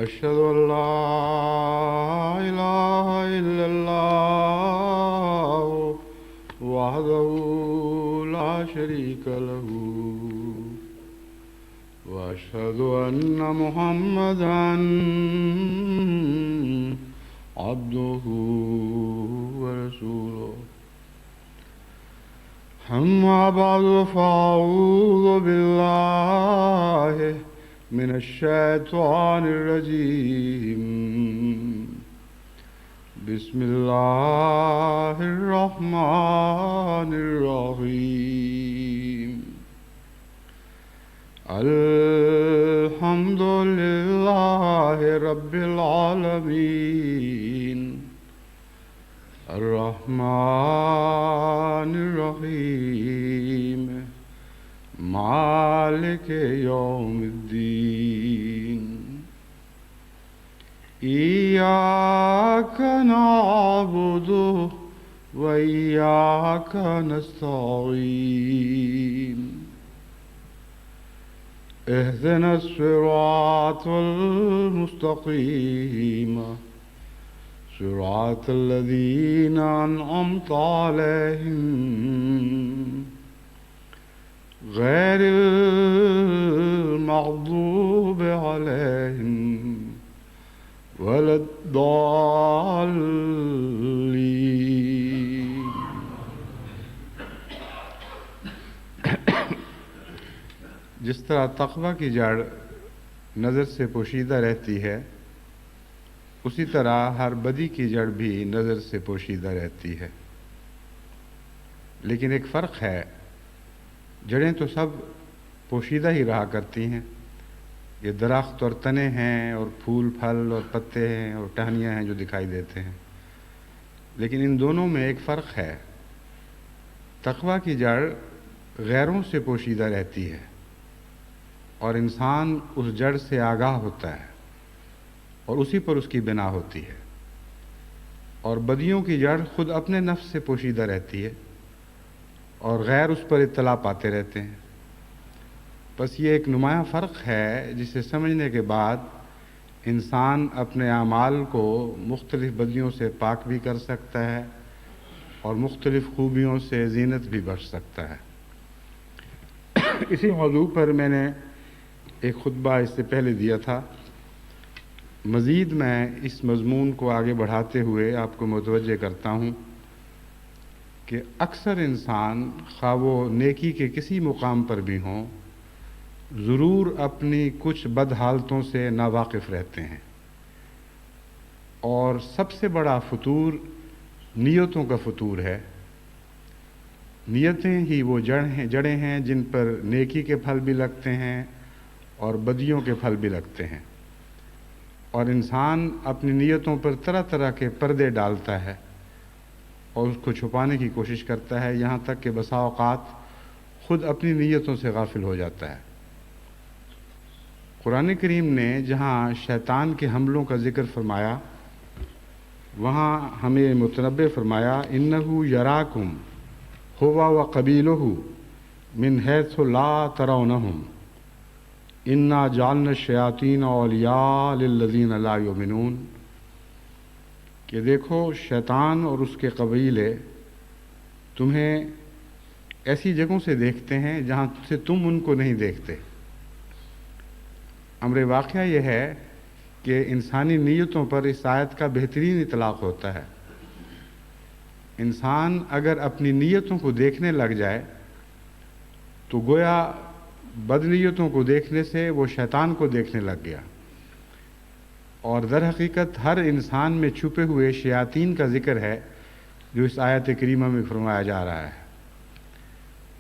أشهد أن لا إله إلا الله وحده لا شريك له وأشهد أن محمدا عبده ورسوله. أما بعد فأعوذ بالله من الشيطان الرجيم. بسم الله الرحمن الرحيم. الحمد لله رب العالمين الرحمن الرحيم مالك يوم الدين. إياك نعبد وإياك نستعين. اهدنا الصراط المستقيم صراط الذين أنعمت عليهم غير المغضوب عليهم ولا الضالين. جس طرح تقویٰ کی جڑ نظر سے پوشیدہ رہتی ہے، اسی طرح ہر بدی کی جڑ بھی نظر سے پوشیدہ رہتی ہے. لیکن ایک فرق ہے، جڑیں تو سب پوشیدہ ہی رہا کرتی ہیں. یہ درخت اور تنے ہیں اور پھول پھل اور پتے ہیں اور ٹہنیاں ہیں جو دکھائی دیتے ہیں. لیکن ان دونوں میں ایک فرق ہے. تقویٰ کی جڑ غیروں سے پوشیدہ رہتی ہے اور انسان اس جڑ سے آگاہ ہوتا ہے اور اسی پر اس کی بنا ہوتی ہے. اور بدیوں کی جڑ خود اپنے نفس سے پوشیدہ رہتی ہے اور غیر اس پر اطلاع پاتے رہتے ہیں. بس یہ ایک نمایاں فرق ہے جسے سمجھنے کے بعد انسان اپنے اعمال کو مختلف بدیوں سے پاک بھی کر سکتا ہے اور مختلف خوبیوں سے زینت بھی بخش سکتا ہے. اسی موضوع پر میں نے ایک خطبہ اس سے پہلے دیا تھا. مزید میں اس مضمون کو آگے بڑھاتے ہوئے آپ کو متوجہ کرتا ہوں کہ اکثر انسان خواہ وہ نیکی کے کسی مقام پر بھی ہوں، ضرور اپنی کچھ بد حالتوں سے ناواقف رہتے ہیں. اور سب سے بڑا فطور نیتوں کا فطور ہے. نیتیں ہی وہ جڑیں ہیں جن پر نیکی کے پھل بھی لگتے ہیں اور بدیوں کے پھل بھی لگتے ہیں. اور انسان اپنی نیتوں پر طرح طرح کے پردے ڈالتا ہے اور اس کو چھپانے کی کوشش کرتا ہے، یہاں تک کہ بسا اوقات خود اپنی نیتوں سے غافل ہو جاتا ہے. قرآن کریم نے جہاں شیطان کے حملوں کا ذکر فرمایا، وہاں ہمیں متنبہ فرمایا انہ یراکم هو وقبیلہ من حیث لا ترونہم انا جعلنا الشیاطین اولیاء للذین لا یؤمنون. کہ دیکھو شیطان اور اس کے قبیلے تمہیں ایسی جگہوں سے دیکھتے ہیں جہاں سے تم ان کو نہیں دیکھتے. امر واقعہ یہ ہے کہ انسانی نیتوں پر اس آیت کا بہترین اطلاق ہوتا ہے. انسان اگر اپنی نیتوں کو دیکھنے لگ جائے تو گویا بد نیتوں کو دیکھنے سے وہ شیطان کو دیکھنے لگ گیا. اور در حقیقت ہر انسان میں چھپے ہوئے شیاطین کا ذکر ہے جو اس آیت کریمہ میں فرمایا جا رہا ہے.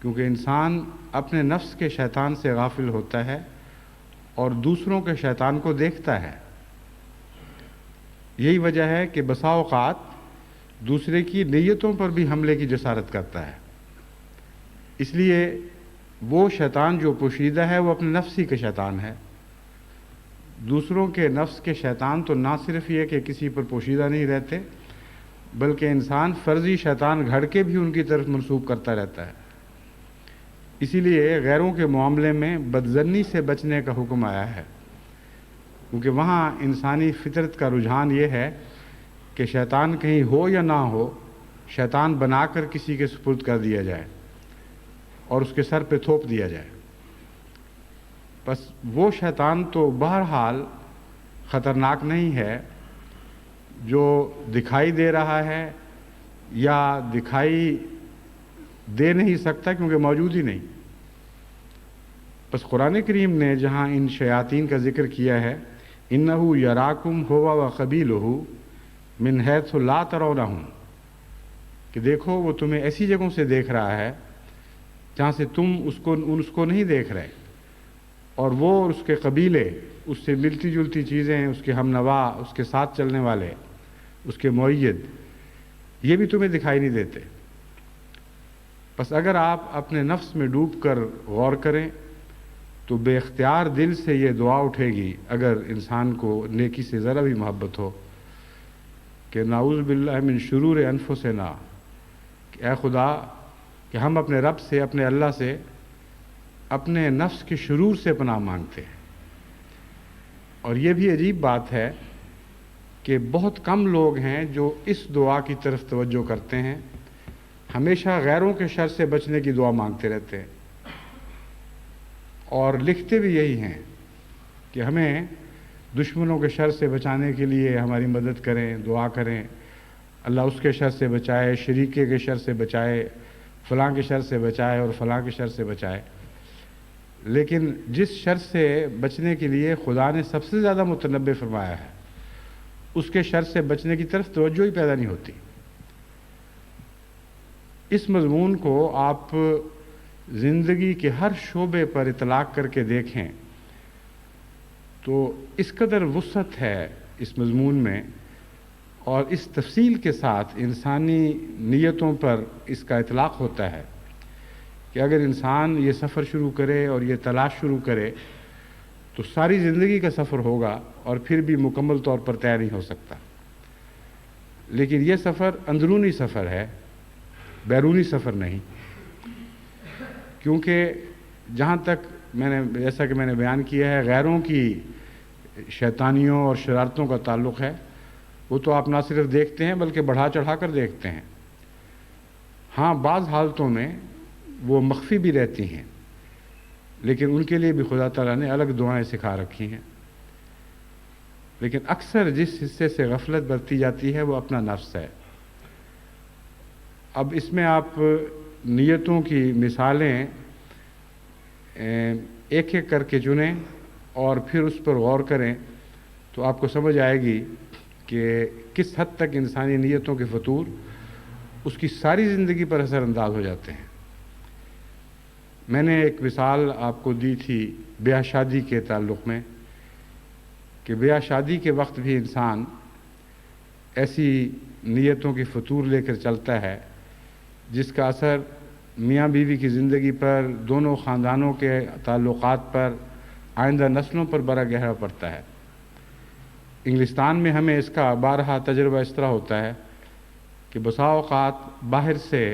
کیونکہ انسان اپنے نفس کے شیطان سے غافل ہوتا ہے اور دوسروں کے شیطان کو دیکھتا ہے. یہی وجہ ہے کہ بسا اوقات دوسرے کی نیتوں پر بھی حملے کی جسارت کرتا ہے. اس لیے وہ شیطان جو پوشیدہ ہے وہ اپنے نفس ہی کے شیطان ہے. دوسروں کے نفس کے شیطان تو نہ صرف یہ کہ کسی پر پوشیدہ نہیں رہتے، بلکہ انسان فرضی شیطان گھڑ کے بھی ان کی طرف منسوب کرتا رہتا ہے. اسی لیے غیروں کے معاملے میں بدظنی سے بچنے کا حکم آیا ہے. کیونکہ وہاں انسانی فطرت کا رجحان یہ ہے کہ شیطان کہیں ہو یا نہ ہو، شیطان بنا کر کسی کے سپرد کر دیا جائے اور اس کے سر پہ تھوپ دیا جائے۔ بس وہ شیطان تو بہرحال خطرناک نہیں ہے جو دکھائی دے رہا ہے یا دکھائی دے نہیں سکتا کیونکہ موجود ہی نہیں۔ بس قرآن کریم نے جہاں ان شیاطین کا ذکر کیا ہے، اِنَّهُ یراکم هُوَ وَقَبِیلُهُ مِنْ حَیْثُ لَا تَرَوْنَهُمْ، کہ دیکھو وہ تمہیں ایسی جگہوں سے دیکھ رہا ہے جہاں سے تم اس کو نہیں دیکھ رہے، اور وہ اور اس کے قبیلے، اس سے ملتی جلتی چیزیں، اس کے ہم نوا، اس کے ساتھ چلنے والے، اس کے مؤید، یہ بھی تمہیں دکھائی نہیں دیتے۔ بس اگر آپ اپنے نفس میں ڈوب کر غور کریں تو بے اختیار دل سے یہ دعا اٹھے گی، اگر انسان کو نیکی سے ذرا بھی محبت ہو، کہ نعوذ باللہ من شرور انفسنا، کہ اے خدا کہ ہم اپنے رب سے، اپنے اللہ سے اپنے نفس کے شرور سے پناہ مانگتے ہیں۔ اور یہ بھی عجیب بات ہے کہ بہت کم لوگ ہیں جو اس دعا کی طرف توجہ کرتے ہیں، ہمیشہ غیروں کے شر سے بچنے کی دعا مانگتے رہتے ہیں، اور لکھتے بھی یہی ہیں کہ ہمیں دشمنوں کے شر سے بچانے کے لیے ہماری مدد کریں، دعا کریں، اللہ اس کے شر سے بچائے، شریکے کے شر سے بچائے، فلاں کے شر سے بچائے اور فلاں کے شر سے بچائے۔ لیکن جس شر سے بچنے کے لیے خدا نے سب سے زیادہ متنبع فرمایا ہے، اس کے شر سے بچنے کی طرف توجہ ہی پیدا نہیں ہوتی۔ اس مضمون کو آپ زندگی کے ہر شعبے پر اطلاق کر کے دیکھیں تو اس قدر وسعت ہے اس مضمون میں، اور اس تفصیل کے ساتھ انسانی نیتوں پر اس کا اطلاق ہوتا ہے کہ اگر انسان یہ سفر شروع کرے اور یہ تلاش شروع کرے تو ساری زندگی کا سفر ہوگا اور پھر بھی مکمل طور پر طے نہیں ہو سکتا۔ لیکن یہ سفر اندرونی سفر ہے، بیرونی سفر نہیں، کیونکہ جہاں تک جیسا کہ میں نے بیان کیا ہے غیروں کی شیطانیوں اور شرارتوں کا تعلق ہے، وہ تو آپ نہ صرف دیکھتے ہیں بلکہ بڑھا چڑھا کر دیکھتے ہیں۔ ہاں بعض حالتوں میں وہ مخفی بھی رہتی ہیں، لیکن ان کے لیے بھی خدا تعالیٰ نے الگ دعائیں سکھا رکھی ہیں۔ لیکن اکثر جس حصے سے غفلت برتی جاتی ہے وہ اپنا نفس ہے۔ اب اس میں آپ نیتوں کی مثالیں ایک ایک کر کے چنیں اور پھر اس پر غور کریں تو آپ کو سمجھ آئے گی کہ کس حد تک انسانی نیتوں کے فطور اس کی ساری زندگی پر اثر انداز ہو جاتے ہیں۔ میں نے ایک مثال آپ کو دی تھی بیاہ شادی کے تعلق میں کہ بیاہ شادی کے وقت بھی انسان ایسی نیتوں کی فطور لے کر چلتا ہے جس کا اثر میاں بیوی کی زندگی پر، دونوں خاندانوں کے تعلقات پر، آئندہ نسلوں پر بڑا گہرا پڑتا ہے۔ انگلستان میں ہمیں اس کا بارہا تجربہ اس طرح ہوتا ہے کہ بسا اوقات باہر سے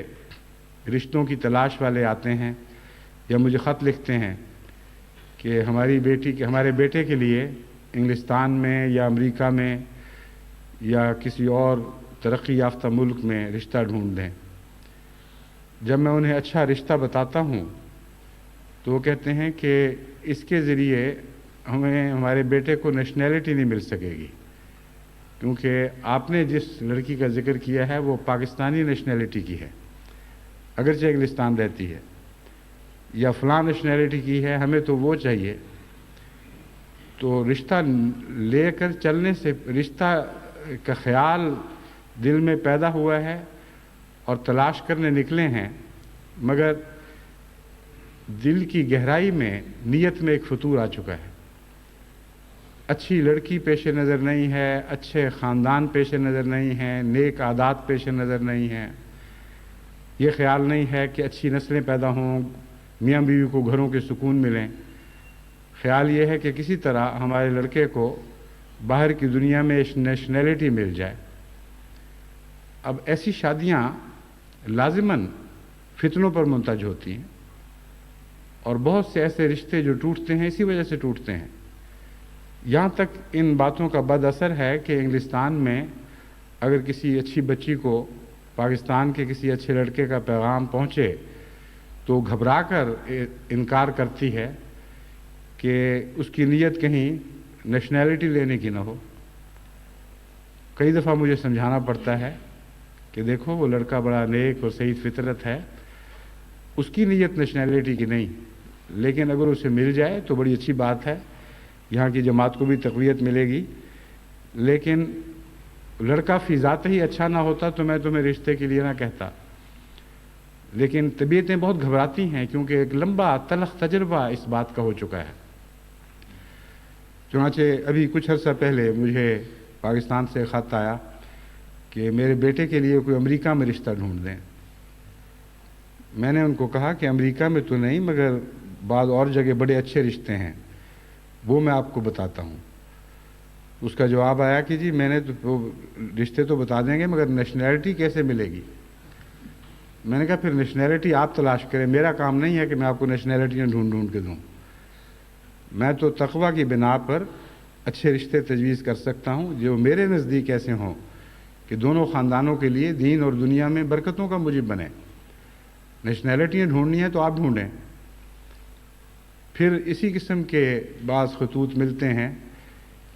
رشتوں کی تلاش والے آتے ہیں یا مجھے خط لکھتے ہیں کہ ہمارے بیٹے کے لیے انگلستان میں یا امریکہ میں یا کسی اور ترقی یافتہ ملک میں رشتہ ڈھونڈ دیں۔ جب میں انہیں اچھا رشتہ بتاتا ہوں تو وہ کہتے ہیں کہ اس کے ذریعے ہمیں ہمارے بیٹے کو نیشنلٹی نہیں مل سکے گی، کیونکہ آپ نے جس لڑکی کا ذکر کیا ہے وہ پاکستانی نیشنلٹی کی ہے، اگرچہ انگلستان رہتی ہے، یا فلاں نیشنلٹی کی ہے، ہمیں تو وہ چاہیے۔ تو رشتہ لے کر چلنے سے رشتہ کا خیال دل میں پیدا ہوا ہے اور تلاش کرنے نکلے ہیں، مگر دل کی گہرائی میں نیت میں ایک فطور آ چکا ہے۔ اچھی لڑکی پیش نظر نہیں ہے، اچھے خاندان پیش نظر نہیں ہیں، نیک عادات پیش نظر نہیں ہیں، یہ خیال نہیں ہے کہ اچھی نسلیں پیدا ہوں، میاں بیوی کو گھروں کے سکون ملیں۔ خیال یہ ہے کہ کسی طرح ہمارے لڑکے کو باہر کی دنیا میں نیشنلٹی مل جائے۔ اب ایسی شادیاں لازماً فتنوں پر منتج ہوتی ہیں، اور بہت سے ایسے رشتے جو ٹوٹتے ہیں اسی وجہ سے ٹوٹتے ہیں یہاں تک ان باتوں کا بد اثر ہے کہ انگلستان میں اگر کسی اچھی بچی کو پاکستان کے کسی اچھے لڑکے کا پیغام پہنچے تو گھبرا کر انکار کرتی ہے کہ اس کی نیت کہیں نیشنلٹی لینے کی نہ ہو۔ کئی دفعہ مجھے سمجھانا پڑتا ہے کہ دیکھو وہ لڑکا بڑا نیک اور سعید فطرت ہے، اس کی نیت نیشنلٹی کی نہیں، لیکن اگر اسے مل جائے تو بڑی اچھی بات ہے، یہاں کی جماعت کو بھی تقویت ملے گی، لیکن لڑکا فی ذات ہی اچھا نہ ہوتا تو میں تمہیں رشتے کے لیے نہ کہتا۔ لیکن طبیعتیں بہت گھبراتی ہیں کیونکہ ایک لمبا تلخ تجربہ اس بات کا ہو چکا ہے۔ چنانچہ ابھی کچھ عرصہ پہلے مجھے پاکستان سے خط آیا کہ میرے بیٹے کے لیے کوئی امریکہ میں رشتہ ڈھونڈ دیں۔ میں نے ان کو کہا کہ امریکہ میں تو نہیں مگر بعض اور جگہ بڑے اچھے رشتے ہیں، وہ میں آپ کو بتاتا ہوں۔ اس کا جواب آیا کہ جی میں نے تو رشتے تو بتا دیں گے مگر نیشنلٹی کیسے ملے گی؟ میں نے کہا پھر نیشنلٹی آپ تلاش کریں، میرا کام نہیں ہے کہ میں آپ کو نیشنلٹیاں ڈھونڈ کے دوں۔ میں تو تقویٰ کی بنا پر اچھے رشتے تجویز کر سکتا ہوں جو میرے نزدیک ایسے ہوں کہ دونوں خاندانوں کے لیے دین اور دنیا میں برکتوں کا موجب بنے۔ نیشنلٹیاں ڈھونڈنی ہیں تو آپ ڈھونڈیں۔ پھر اسی قسم کے بعض خطوط ملتے ہیں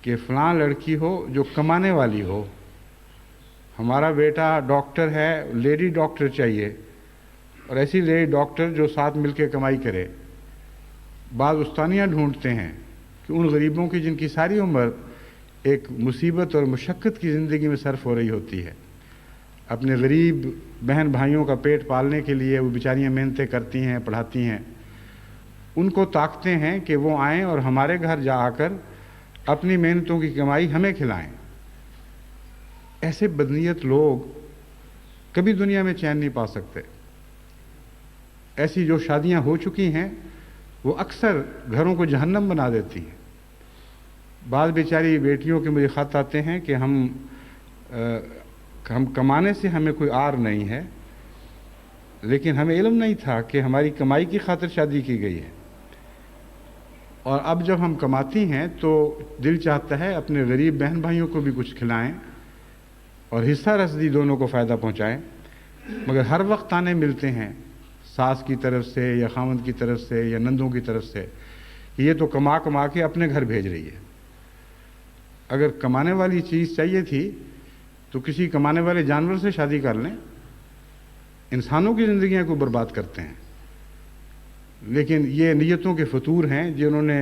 کہ فلاں لڑکی ہو جو کمانے والی ہو، ہمارا بیٹا ڈاکٹر ہے، لیڈی ڈاکٹر چاہیے، اور ایسی لیڈی ڈاکٹر جو ساتھ مل کے کمائی کرے۔ بعض استانیاں ڈھونڈتے ہیں کہ ان غریبوں کی جن کی ساری عمر ایک مصیبت اور مشقت کی زندگی میں صرف ہو رہی ہوتی ہے، اپنے غریب بہن بھائیوں کا پیٹ پالنے کے لیے وہ بیچاریاں محنتیں کرتی ہیں، پڑھاتی ہیں، ان کو طاقتے ہیں کہ وہ آئیں اور ہمارے گھر جا آ کر اپنی محنتوں کی کمائی ہمیں کھلائیں۔ ایسے بدنیت لوگ کبھی دنیا میں چین نہیں پا سکتے۔ ایسی جو شادیاں ہو چکی ہیں وہ اکثر گھروں کو جہنم بنا دیتی ہیں۔ بعض بیچاری بیٹیوں کے مجھے خط آتے ہیں کہ ہم کمانے سے ہمیں کوئی آر نہیں ہے، لیکن ہمیں علم نہیں تھا کہ ہماری کمائی کی خاطر شادی کی گئی ہے، اور اب جب ہم کماتی ہیں تو دل چاہتا ہے اپنے غریب بہن بھائیوں کو بھی کچھ کھلائیں اور حصہ رسدی دونوں کو فائدہ پہنچائیں، مگر ہر وقت تانے ملتے ہیں ساس کی طرف سے یا خاوند کی طرف سے یا نندوں کی طرف سے کہ یہ تو کما کے اپنے گھر بھیج رہی ہے۔ اگر کمانے والی چیز چاہیے تھی تو کسی کمانے والے جانور سے شادی کر لیں، انسانوں کی زندگیاں کو برباد کرتے ہیں۔ لیکن یہ نیتوں کے فطور ہیں جنہوں نے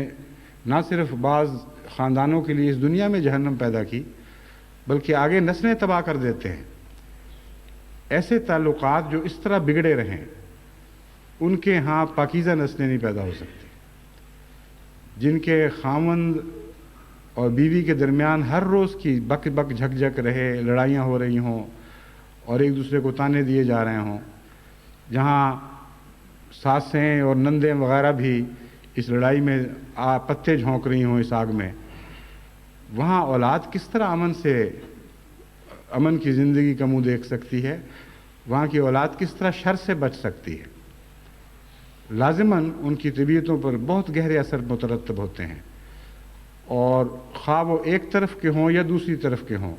نہ صرف بعض خاندانوں کے لیے اس دنیا میں جہنم پیدا کی بلکہ آگے نسلیں تباہ کر دیتے ہیں۔ ایسے تعلقات جو اس طرح بگڑے رہیں ان کے ہاں پاکیزہ نسلیں نہیں پیدا ہو سکتی۔ جن کے خاوند اور بیوی کے درمیان ہر روز کی بک بک جھک جھک رہے، لڑائیاں ہو رہی ہوں اور ایک دوسرے کو تانے دیے جا رہے ہوں، جہاں ساسیں اور نندیں وغیرہ بھی اس لڑائی میں پتے جھونک رہی ہوں اس آگ میں، وہاں اولاد کس طرح امن کی زندگی کا منہ دیکھ سکتی ہے؟ وہاں کی اولاد کس طرح شر سے بچ سکتی ہے؟ لازماً ان کی طبیعتوں پر بہت گہرے اثر مترتب ہوتے ہیں، اور خواہ وہ ایک طرف کے ہوں یا دوسری طرف کے ہوں،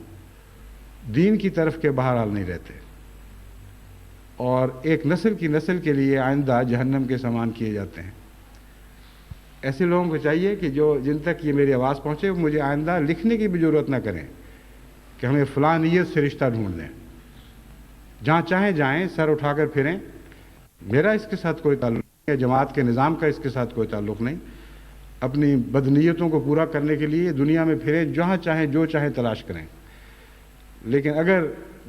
دین کی طرف کے بہرحال نہیں رہتے، اور ایک نسل کی نسل کے لیے آئندہ جہنم کے سامان کیے جاتے ہیں۔ ایسے لوگوں کو چاہیے کہ جن تک یہ میری آواز پہنچے وہ مجھے آئندہ لکھنے کی بھی ضرورت نہ کریں کہ ہمیں فلاں نیت سے رشتہ ڈھونڈ دیں، جہاں چاہیں جائیں، سر اٹھا کر پھریں، میرا اس کے ساتھ کوئی تعلق نہیں ہے، جماعت کے نظام کا اس کے ساتھ کوئی تعلق نہیں۔ اپنی بدنیتوں کو پورا کرنے کے لیے دنیا میں پھریں، جہاں چاہیں جو چاہیں تلاش کریں، لیکن اگر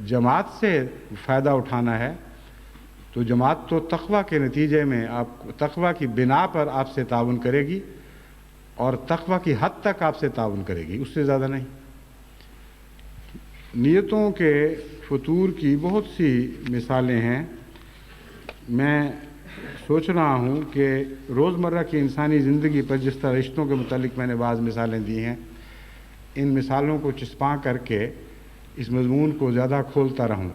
جماعت سے فائدہ اٹھانا ہے تو جماعت تو تقویٰ کے نتیجے میں تقویٰ کی بنا پر آپ سے تعاون کرے گی، اور تقویٰ کی حد تک آپ سے تعاون کرے گی، اس سے زیادہ نہیں۔ نیتوں کے فطور کی بہت سی مثالیں ہیں۔ میں سوچ رہا ہوں کہ روزمرہ کی انسانی زندگی پر جس طرح رشتوں کے متعلق میں نے بعض مثالیں دی ہیں، ان مثالوں کو چسپاں کر کے اس مضمون کو زیادہ کھولتا رہوں۔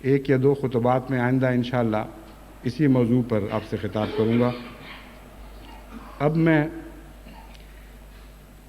ایک یا دو خطبات میں آئندہ انشاءاللہ اسی موضوع پر آپ سے خطاب کروں گا۔ اب میں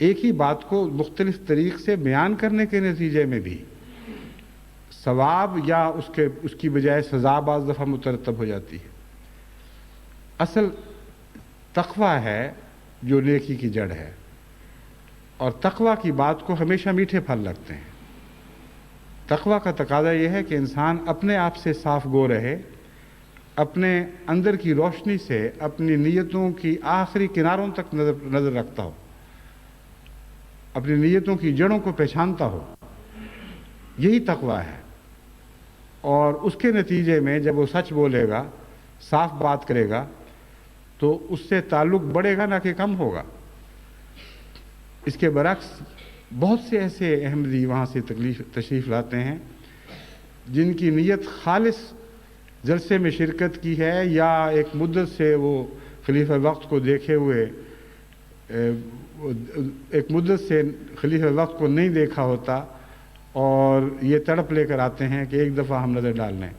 ایک ہی بات کو مختلف طریق سے بیان کرنے کے نتیجے میں بھی ثواب یا اس کی بجائے سزا بعض دفعہ مترتب ہو جاتی ہے۔ اصل تقویٰ ہے جو نیکی کی جڑ ہے، اور تقویٰ کی بات کو ہمیشہ میٹھے پھل لگتے ہیں۔ تقویٰ کا تقاضا یہ ہے کہ انسان اپنے آپ سے صاف گو رہے، اپنے اندر کی روشنی سے اپنی نیتوں کی آخری کناروں تک نظر رکھتا ہو، اپنی نیتوں کی جڑوں کو پہچانتا ہو۔ یہی تقویٰ ہے، اور اس کے نتیجے میں جب وہ سچ بولے گا، صاف بات کرے گا، تو اس سے تعلق بڑھے گا نہ کہ کم ہوگا۔ اس کے برعکس بہت سے ایسے احمدی وہاں سے تشریف لاتے ہیں جن کی نیت خالص جلسے میں شرکت کی ہے، یا ایک مدت سے وہ خلیفہ وقت کو دیکھے ہوئے ایک مدت سے خلیفہ وقت کو نہیں دیکھا ہوتا، اور یہ تڑپ لے کر آتے ہیں کہ ایک دفعہ ہم نظر ڈال لیں۔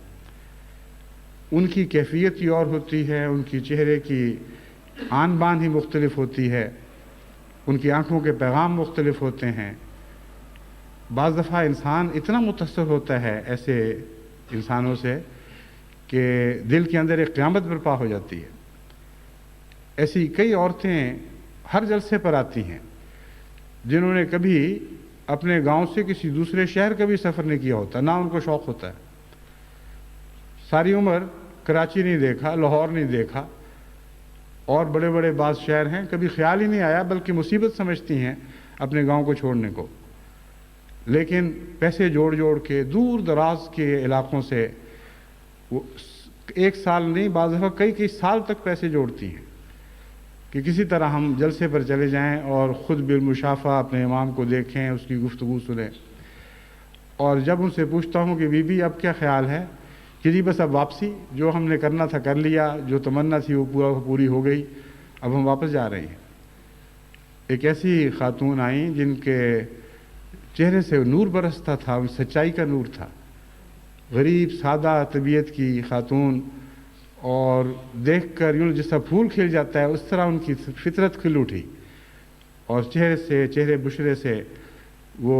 ان کی کیفیت ہی اور ہوتی ہے، ان کی چہرے کی آن بان ہی مختلف ہوتی ہے، ان کی آنکھوں کے پیغام مختلف ہوتے ہیں۔ بعض دفعہ انسان اتنا متاثر ہوتا ہے ایسے انسانوں سے کہ دل کے اندر ایک قیامت برپا ہو جاتی ہے۔ ایسی کئی عورتیں ہر جلسے پر آتی ہیں جنہوں نے کبھی اپنے گاؤں سے کسی دوسرے شہر کا بھی سفر نہیں کیا ہوتا، نہ ان کو شوق ہوتا ہے۔ ساری عمر کراچی نہیں دیکھا، لاہور نہیں دیکھا، اور بڑے بڑے بعض شہر ہیں، کبھی خیال ہی نہیں آیا، بلکہ مصیبت سمجھتی ہیں اپنے گاؤں کو چھوڑنے کو۔ لیکن پیسے جوڑ جوڑ کے دور دراز کے علاقوں سے وہ ایک سال نہیں، بعض دفعہ کئی سال تک پیسے جوڑتی ہیں کہ کسی طرح ہم جلسے پر چلے جائیں اور خود بالمشافہ اپنے امام کو دیکھیں، اس کی گفتگو سنیں۔ اور جب ان سے پوچھتا ہوں کہ بی بی اب کیا خیال ہے، کہ جی بس اب واپسی، جو ہم نے کرنا تھا کر لیا، جو تمنا تھی وہ پوری ہو گئی، اب ہم واپس جا رہے ہیں۔ ایک ایسی خاتون آئیں جن کے چہرے سے نور برستا تھا، ان سچائی کا نور تھا، غریب سادہ طبیعت کی خاتون، اور دیکھ کر یوں جیسا پھول کھل جاتا ہے اس طرح ان کی فطرت کھل اٹھی، اور چہرے بشرے سے وہ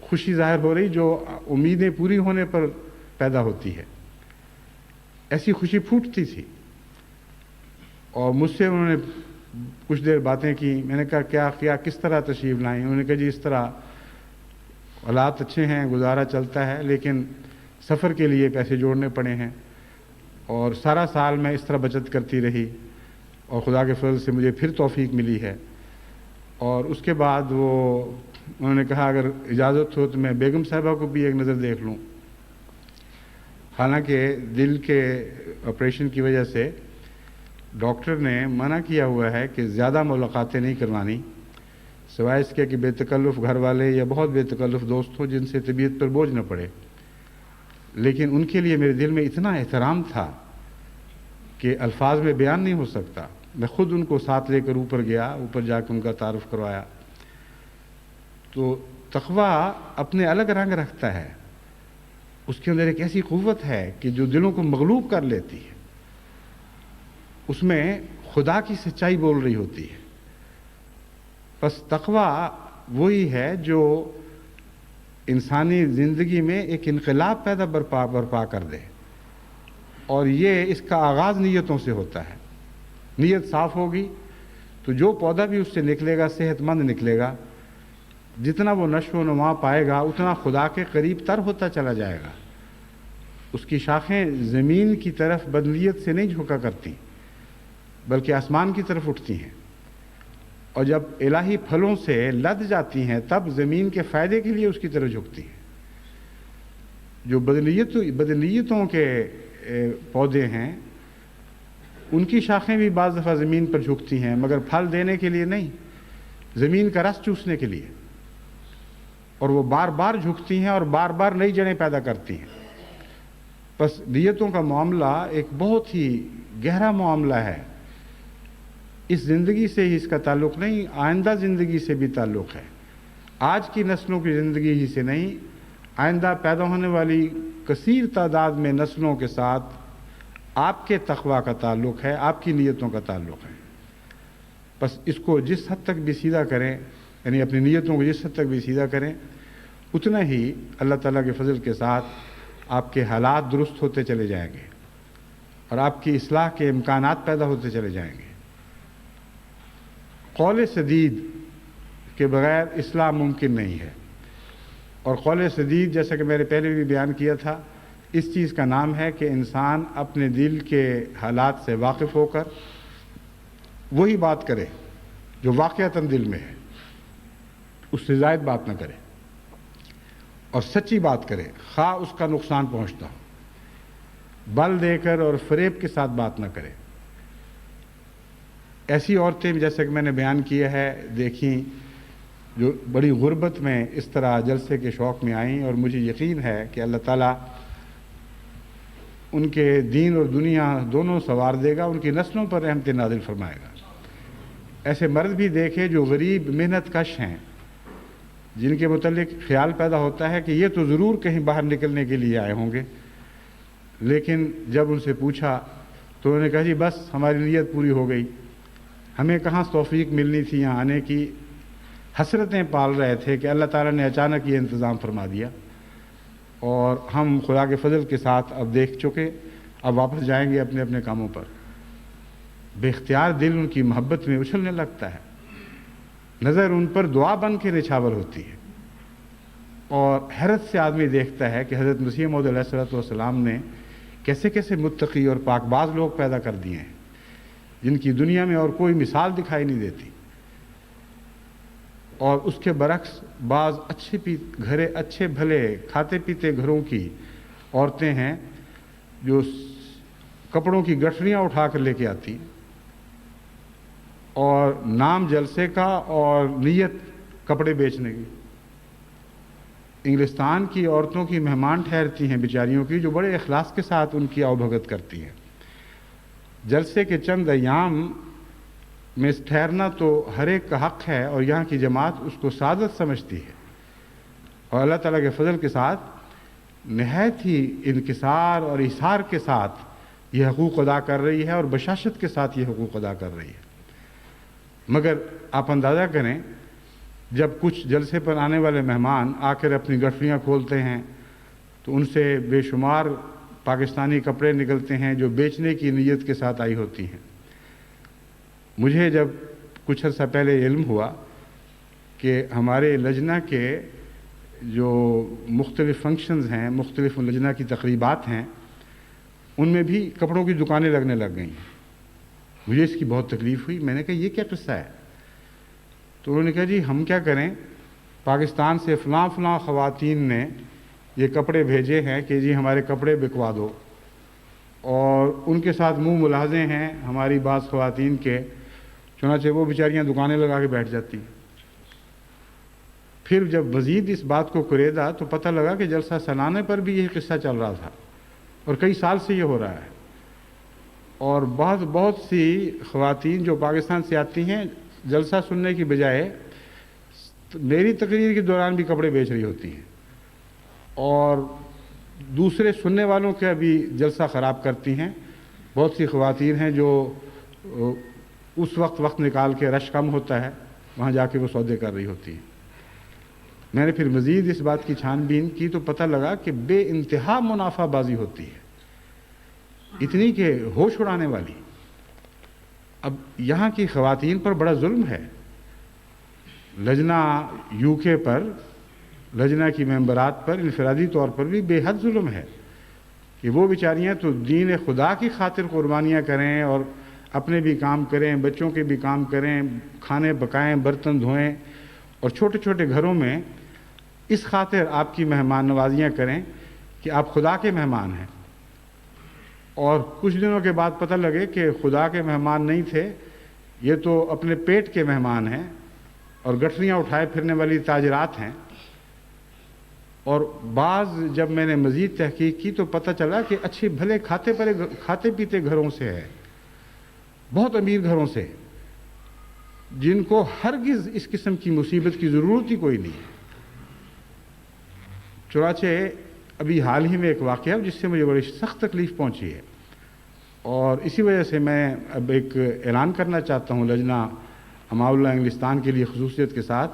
خوشی ظاہر ہو رہی جو امیدیں پوری ہونے پر پیدا ہوتی ہے۔ ایسی خوشی پھوٹتی تھی، اور مجھ سے انہوں نے کچھ دیر باتیں کی۔ میں نے کہا کیا کس طرح تشریف لائیں؟ انہوں نے کہا جی اس طرح حالات اچھے ہیں، گزارا چلتا ہے، لیکن سفر کے لیے پیسے جوڑنے پڑے ہیں، اور سارا سال میں اس طرح بچت کرتی رہی، اور خدا کے فضل سے مجھے پھر توفیق ملی ہے۔ اور اس کے بعد انہوں نے کہا اگر اجازت ہو تو میں بیگم صاحبہ کو بھی ایک نظر دیکھ لوں۔ حالانکہ دل کے آپریشن کی وجہ سے ڈاکٹر نے منع کیا ہوا ہے کہ زیادہ ملاقاتیں نہیں کروانی، سوائے اس کے کہ بے تکلف گھر والے یا بہت بے تکلف دوست ہوں جن سے طبیعت پر بوجھ نہ پڑے۔ لیکن ان کے لیے میرے دل میں اتنا احترام تھا کہ الفاظ میں بیان نہیں ہو سکتا۔ میں خود ان کو ساتھ لے کر اوپر گیا، اوپر جا کے ان کا تعارف کروایا۔ تو تقویٰ اپنے الگ رنگ رکھتا ہے، اس کے اندر ایک ایسی قوت ہے کہ جو دلوں کو مغلوب کر لیتی ہے، اس میں خدا کی سچائی بول رہی ہوتی ہے۔ بس تقویٰ وہی ہے جو انسانی زندگی میں ایک انقلاب برپا کر دے، اور یہ اس کا آغاز نیتوں سے ہوتا ہے۔ نیت صاف ہوگی تو جو پودا بھی اس سے نکلے گا صحت مند نکلے گا، جتنا وہ نشو و نما پائے گا اتنا خدا کے قریب تر ہوتا چلا جائے گا۔ اس کی شاخیں زمین کی طرف بدنیت سے نہیں جھکا کرتی بلکہ آسمان کی طرف اٹھتی ہیں، اور جب الہی پھلوں سے لد جاتی ہیں تب زمین کے فائدے کے لیے اس کی طرف جھکتی ہیں۔ جو بدنیتوں کے پودے ہیں ان کی شاخیں بھی بعض دفعہ زمین پر جھکتی ہیں، مگر پھل دینے کے لیے نہیں، زمین کا رس چوسنے کے لیے، اور وہ بار بار جھکتی ہیں اور بار بار نئی جڑیں پیدا کرتی ہیں۔ بس نیتوں کا معاملہ ایک بہت ہی گہرا معاملہ ہے۔ اس زندگی سے ہی اس کا تعلق نہیں، آئندہ زندگی سے بھی تعلق ہے۔ آج کی نسلوں کی زندگی ہی سے نہیں، آئندہ پیدا ہونے والی کثیر تعداد میں نسلوں کے ساتھ آپ کے تقویٰ کا تعلق ہے، آپ کی نیتوں کا تعلق ہے۔ بس اس کو جس حد تک بھی سیدھا کریں، یعنی اپنی نیتوں کو جس حد تک بھی سیدھا کریں، اتنا ہی اللہ تعالیٰ کے فضل کے ساتھ آپ کے حالات درست ہوتے چلے جائیں گے اور آپ کی اصلاح کے امکانات پیدا ہوتے چلے جائیں گے۔ قول سدید کے بغیر اصلاح ممکن نہیں ہے، اور قول سدید جیسا کہ میں نے پہلے بھی بیان کیا تھا، اس چیز کا نام ہے کہ انسان اپنے دل کے حالات سے واقف ہو کر وہی بات کرے جو واقعتاً دل میں ہے، اس سے زائد بات نہ کرے اور سچی بات کرے، خواہ اس کا نقصان پہنچتا ہو، بل دے کر اور فریب کے ساتھ بات نہ کرے۔ ایسی عورتیں جیسے کہ میں نے بیان کیا ہے دیکھیں، جو بڑی غربت میں اس طرح جلسے کے شوق میں آئیں، اور مجھے یقین ہے کہ اللہ تعالیٰ ان کے دین اور دنیا دونوں سنوار دے گا، ان کی نسلوں پر رحمت نازل فرمائے گا۔ ایسے مرد بھی دیکھے جو غریب محنت کش ہیں، جن کے متعلق خیال پیدا ہوتا ہے کہ یہ تو ضرور کہیں باہر نکلنے کے لیے آئے ہوں گے، لیکن جب ان سے پوچھا تو انہوں نے کہا جی بس ہماری نیت پوری ہو گئی، ہمیں کہاں توفیق ملنی تھی یہاں آنے کی، حسرتیں پال رہے تھے کہ اللہ تعالیٰ نے اچانک یہ انتظام فرما دیا، اور ہم خدا کے فضل کے ساتھ اب دیکھ چکے، اب واپس جائیں گے اپنے اپنے کاموں پر۔ بے اختیار دل ان کی محبت میں اچھلنے لگتا ہے، نظر ان پر دعا بن کے نچھاور ہوتی ہے، اور حیرت سے آدمی دیکھتا ہے کہ حضرت مسیح موعود علیہ السلام نے کیسے کیسے متقی اور پاک باز لوگ پیدا کر دیے ہیں، جن کی دنیا میں اور کوئی مثال دکھائی نہیں دیتی، اور اس کے برعکس بعض اچھے بھلے کھاتے پیتے گھروں کی عورتیں ہیں جو کپڑوں کی گٹھڑیاں اٹھا کر لے کے آتی ہیں، اور نام جلسے کا اور نیت کپڑے بیچنے کی۔ انگلستان کی عورتوں کی مہمان ٹھہرتی ہیں بیچاریوں کی، جو بڑے اخلاص کے ساتھ ان کی آؤبھگت کرتی ہیں۔ جلسے کے چند ایام میں ٹھہرنا تو ہر ایک کا حق ہے، اور یہاں کی جماعت اس کو سعادت سمجھتی ہے، اور اللہ تعالیٰ کے فضل کے ساتھ نہایت ہی انکسار اور ایثار کے ساتھ یہ حقوق ادا کر رہی ہے، اور بشاشت کے ساتھ یہ حقوق ادا کر رہی ہے۔ مگر آپ اندازہ کریں، جب کچھ جلسے پر آنے والے مہمان آ کر اپنی گٹھڑیاں کھولتے ہیں تو ان سے بے شمار پاکستانی کپڑے نکلتے ہیں جو بیچنے کی نیت کے ساتھ آئی ہوتی ہیں۔ مجھے جب کچھ عرصہ پہلے علم ہوا کہ ہمارے لجنہ کے جو مختلف فنکشنز ہیں، مختلف لجنہ کی تقریبات ہیں، ان میں بھی کپڑوں کی دکانیں لگنے لگ گئیں، مجھے اس کی بہت تکلیف ہوئی۔ میں نے کہا یہ کیا قصہ ہے؟ تو انہوں نے کہا جی ہم کیا کریں، پاکستان سے فلاں خواتین نے یہ کپڑے بھیجے ہیں کہ جی ہمارے کپڑے بکوا دو، اور ان کے ساتھ منہ ملاحظے ہیں ہماری بعض خواتین کے، چنانچہ وہ بیچاریاں دکانیں لگا کے بیٹھ جاتی ہیں۔ پھر جب مزید اس بات کو کریدا تو پتہ لگا کہ جلسہ سنانے پر بھی یہ قصہ چل رہا تھا، اور کئی سال سے یہ ہو رہا ہے، اور بہت سی خواتین جو پاکستان سے آتی ہیں جلسہ سننے کی بجائے میری تقریر کے دوران بھی کپڑے بیچ رہی ہوتی ہیں، اور دوسرے سننے والوں کا بھی جلسہ خراب کرتی ہیں۔ بہت سی خواتین ہیں جو اس وقت نکال کے، رش کم ہوتا ہے، وہاں جا کے وہ سودے کر رہی ہوتی ہیں۔ میں نے پھر مزید اس بات کی چھان بین کی تو پتہ لگا کہ بے انتہا منافع بازی ہوتی ہے، اتنی کہ ہوش اڑانے والی۔ اب یہاں کی خواتین پر بڑا ظلم ہے، لجنہ UK پر، لجنہ کی ممبرات پر انفرادی طور پر بھی بے حد ظلم ہے کہ وہ بیچاریاں تو دین خدا کی خاطر قربانیاں کریں، اور اپنے بھی کام کریں، بچوں کے بھی کام کریں، کھانے پکائیں، برتن دھوئیں، اور چھوٹے چھوٹے گھروں میں اس خاطر آپ کی مہمان نوازیاں کریں کہ آپ خدا کے مہمان ہیں، اور کچھ دنوں کے بعد پتہ لگے کہ خدا کے مہمان نہیں تھے، یہ تو اپنے پیٹ کے مہمان ہیں اور گٹھڑیاں اٹھائے پھرنے والی تاجرات ہیں۔ اور بعض جب میں نے مزید تحقیق کی تو پتہ چلا کہ اچھے بھلے کھاتے پیتے گھروں سے ہے، بہت امیر گھروں سے، جن کو ہرگز اس قسم کی مصیبت کی ضرورت ہی کوئی نہیں ہے۔ چنانچہ ابھی حال ہی میں ایک واقعہ جس سے مجھے بڑی سخت تکلیف پہنچی ہے، اور اسی وجہ سے میں اب ایک اعلان کرنا چاہتا ہوں لجنہ اما اللہ انگلستان کے لیے خصوصیت کے ساتھ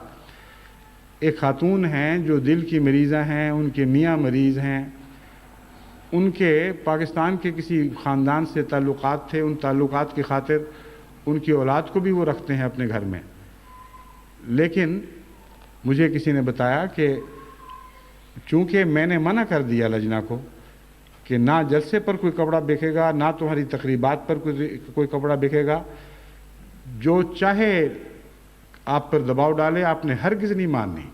ایک خاتون ہیں جو دل کی مریضہ ہیں، ان کے میاں مریض ہیں، ان کے پاکستان کے کسی خاندان سے تعلقات تھے، ان تعلقات کی خاطر ان کی اولاد کو بھی وہ رکھتے ہیں اپنے گھر میں، لیکن مجھے کسی نے بتایا کہ چونکہ میں نے منع کر دیا لجنہ کو کہ نہ جلسے پر کوئی کپڑا بکے گا، نہ تمہاری تقریبات پر کوئی کپڑا بکے گا، جو چاہے آپ پر دباؤ ڈالے، آپ نے ہرگز نہیں ماننی،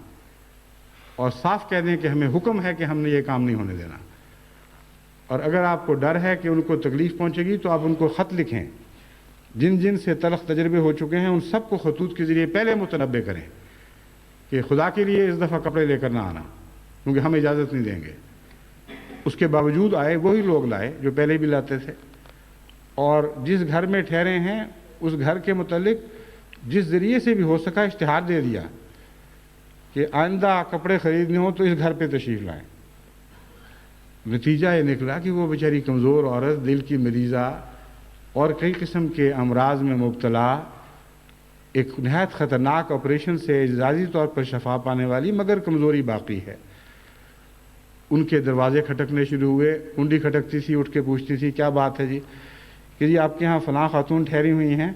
اور صاف کہہ دیں کہ ہمیں حکم ہے کہ ہم نے یہ کام نہیں ہونے دینا، اور اگر آپ کو ڈر ہے کہ ان کو تکلیف پہنچے گی تو آپ ان کو خط لکھیں، جن جن سے تلخ تجربے ہو چکے ہیں ان سب کو خطوط کے ذریعے پہلے متنبع کریں کہ خدا کے لیے اس دفعہ کپڑے لے کر نہ آنا، کیونکہ ہم اجازت نہیں دیں گے۔ اس کے باوجود آئے، وہی لوگ لائے جو پہلے بھی لاتے تھے، اور جس گھر میں ٹھہرے ہیں اس گھر کے متعلق جس ذریعے سے بھی ہو سکا اشتہار دے دیا کہ آئندہ کپڑے خریدنے ہوں تو اس گھر پہ تشریف لائیں۔ نتیجہ یہ نکلا کہ وہ بیچاری کمزور عورت، دل کی مریضہ اور کئی قسم کے امراض میں مبتلا، ایک نہایت خطرناک آپریشن سے اعزازی طور پر شفا پانے والی، مگر کمزوری باقی ہے۔ ان کے دروازے کھٹکنے شروع ہوئے، کنڈی کھٹکتی تھی، اٹھ کے پوچھتی تھی کیا بات ہے جی؟ کہ جی آپ کے ہاں فلاں خاتون ٹھہری ہوئی ہیں،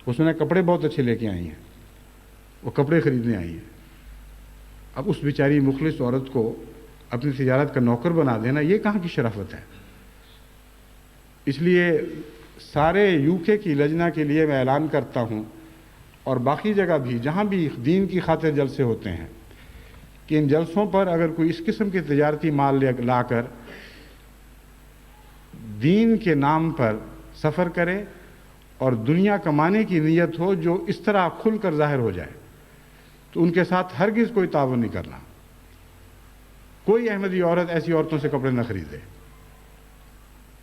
اس نے کپڑے بہت اچھے لے کے آئی ہیں، وہ کپڑے خریدنے آئی ہیں۔ اب اس بیچاری مخلص عورت کو اپنی تجارت کا نوکر بنا دینا، یہ کہاں کی شرافت ہے؟ اس لیے سارے UK کی لجنہ کے لیے میں اعلان کرتا ہوں، اور باقی جگہ بھی جہاں بھی دین کی خاطر جلسے ہوتے ہیں، کہ ان جلسوں پر اگر کوئی اس قسم کے تجارتی مال لا کر دین کے نام پر سفر کرے اور دنیا کمانے کی نیت ہو جو اس طرح کھل کر ظاہر ہو جائے، تو ان کے ساتھ ہرگز کوئی تعاون نہیں کرنا۔ کوئی احمدی عورت ایسی عورتوں سے کپڑے نہ خریدے۔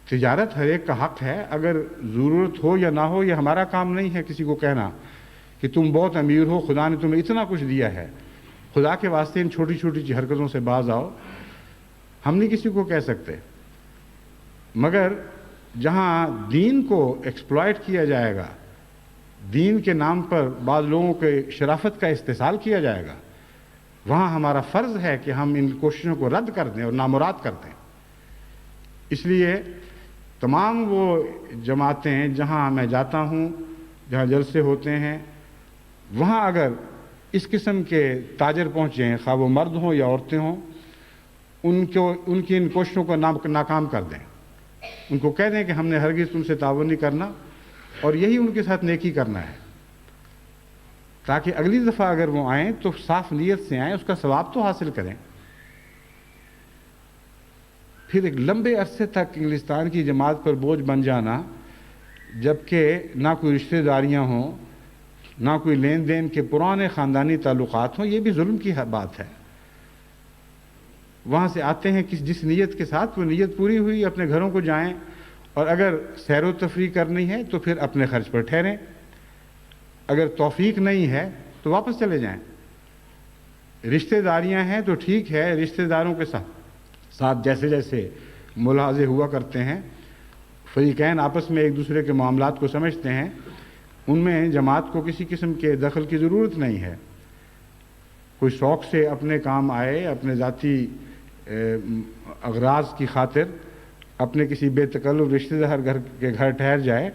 تجارت ہر ایک کا حق ہے، اگر ضرورت ہو یا نہ ہو، یہ ہمارا کام نہیں ہے کسی کو کہنا کہ تم بہت امیر ہو، خدا نے تمہیں اتنا کچھ دیا ہے، خدا کے واسطے ان چھوٹی چھوٹی حرکتوں سے باز آؤ، ہم نہیں کسی کو کہہ سکتے۔ مگر جہاں دین کو ایکسپلائٹ کیا جائے گا، دین کے نام پر بعض لوگوں کے شرافت کا استحصال کیا جائے گا، وہاں ہمارا فرض ہے کہ ہم ان کوششوں کو رد کر دیں اور نامراد کر دیں۔ اس لیے تمام وہ جماعتیں جہاں میں جاتا ہوں، جہاں جلسے ہوتے ہیں، وہاں اگر اس قسم کے تاجر پہنچے ہیں، خواہ وہ مرد ہوں یا عورتیں ہوں، ان کی ان کوششوں کو ناکام کر دیں، ان کو کہہ دیں کہ ہم نے ہرگز تم سے تعاون نہیں کرنا، اور یہی ان کے ساتھ نیکی کرنا ہے، تاکہ اگلی دفعہ اگر وہ آئیں تو صاف نیت سے آئیں، اس کا ثواب تو حاصل کریں۔ پھر ایک لمبے عرصے تک انگلستان کی جماعت پر بوجھ بن جانا، جبکہ نہ کوئی رشتہ داریاں ہوں، نہ کوئی لین دین کے پرانے خاندانی تعلقات ہوں، یہ بھی ظلم کی بات ہے۔ وہاں سے آتے ہیں جس نیت کے ساتھ، وہ نیت پوری ہوئی، اپنے گھروں کو جائیں، اور اگر سیر و تفریح کرنی ہے تو پھر اپنے خرچ پر ٹھہریں، اگر توفیق نہیں ہے تو واپس چلے جائیں۔ رشتہ داریاں ہیں تو ٹھیک ہے، رشتہ داروں کے ساتھ جیسے جیسے ملاحظے ہوا کرتے ہیں، فریقین آپس میں ایک دوسرے کے معاملات کو سمجھتے ہیں، ان میں جماعت کو کسی قسم کے دخل کی ضرورت نہیں ہے۔ کوئی شوق سے اپنے کام آئے، اپنے ذاتی اغراض کی خاطر اپنے کسی بے تکلف رشتہ دار کے گھر ٹھہر جائے،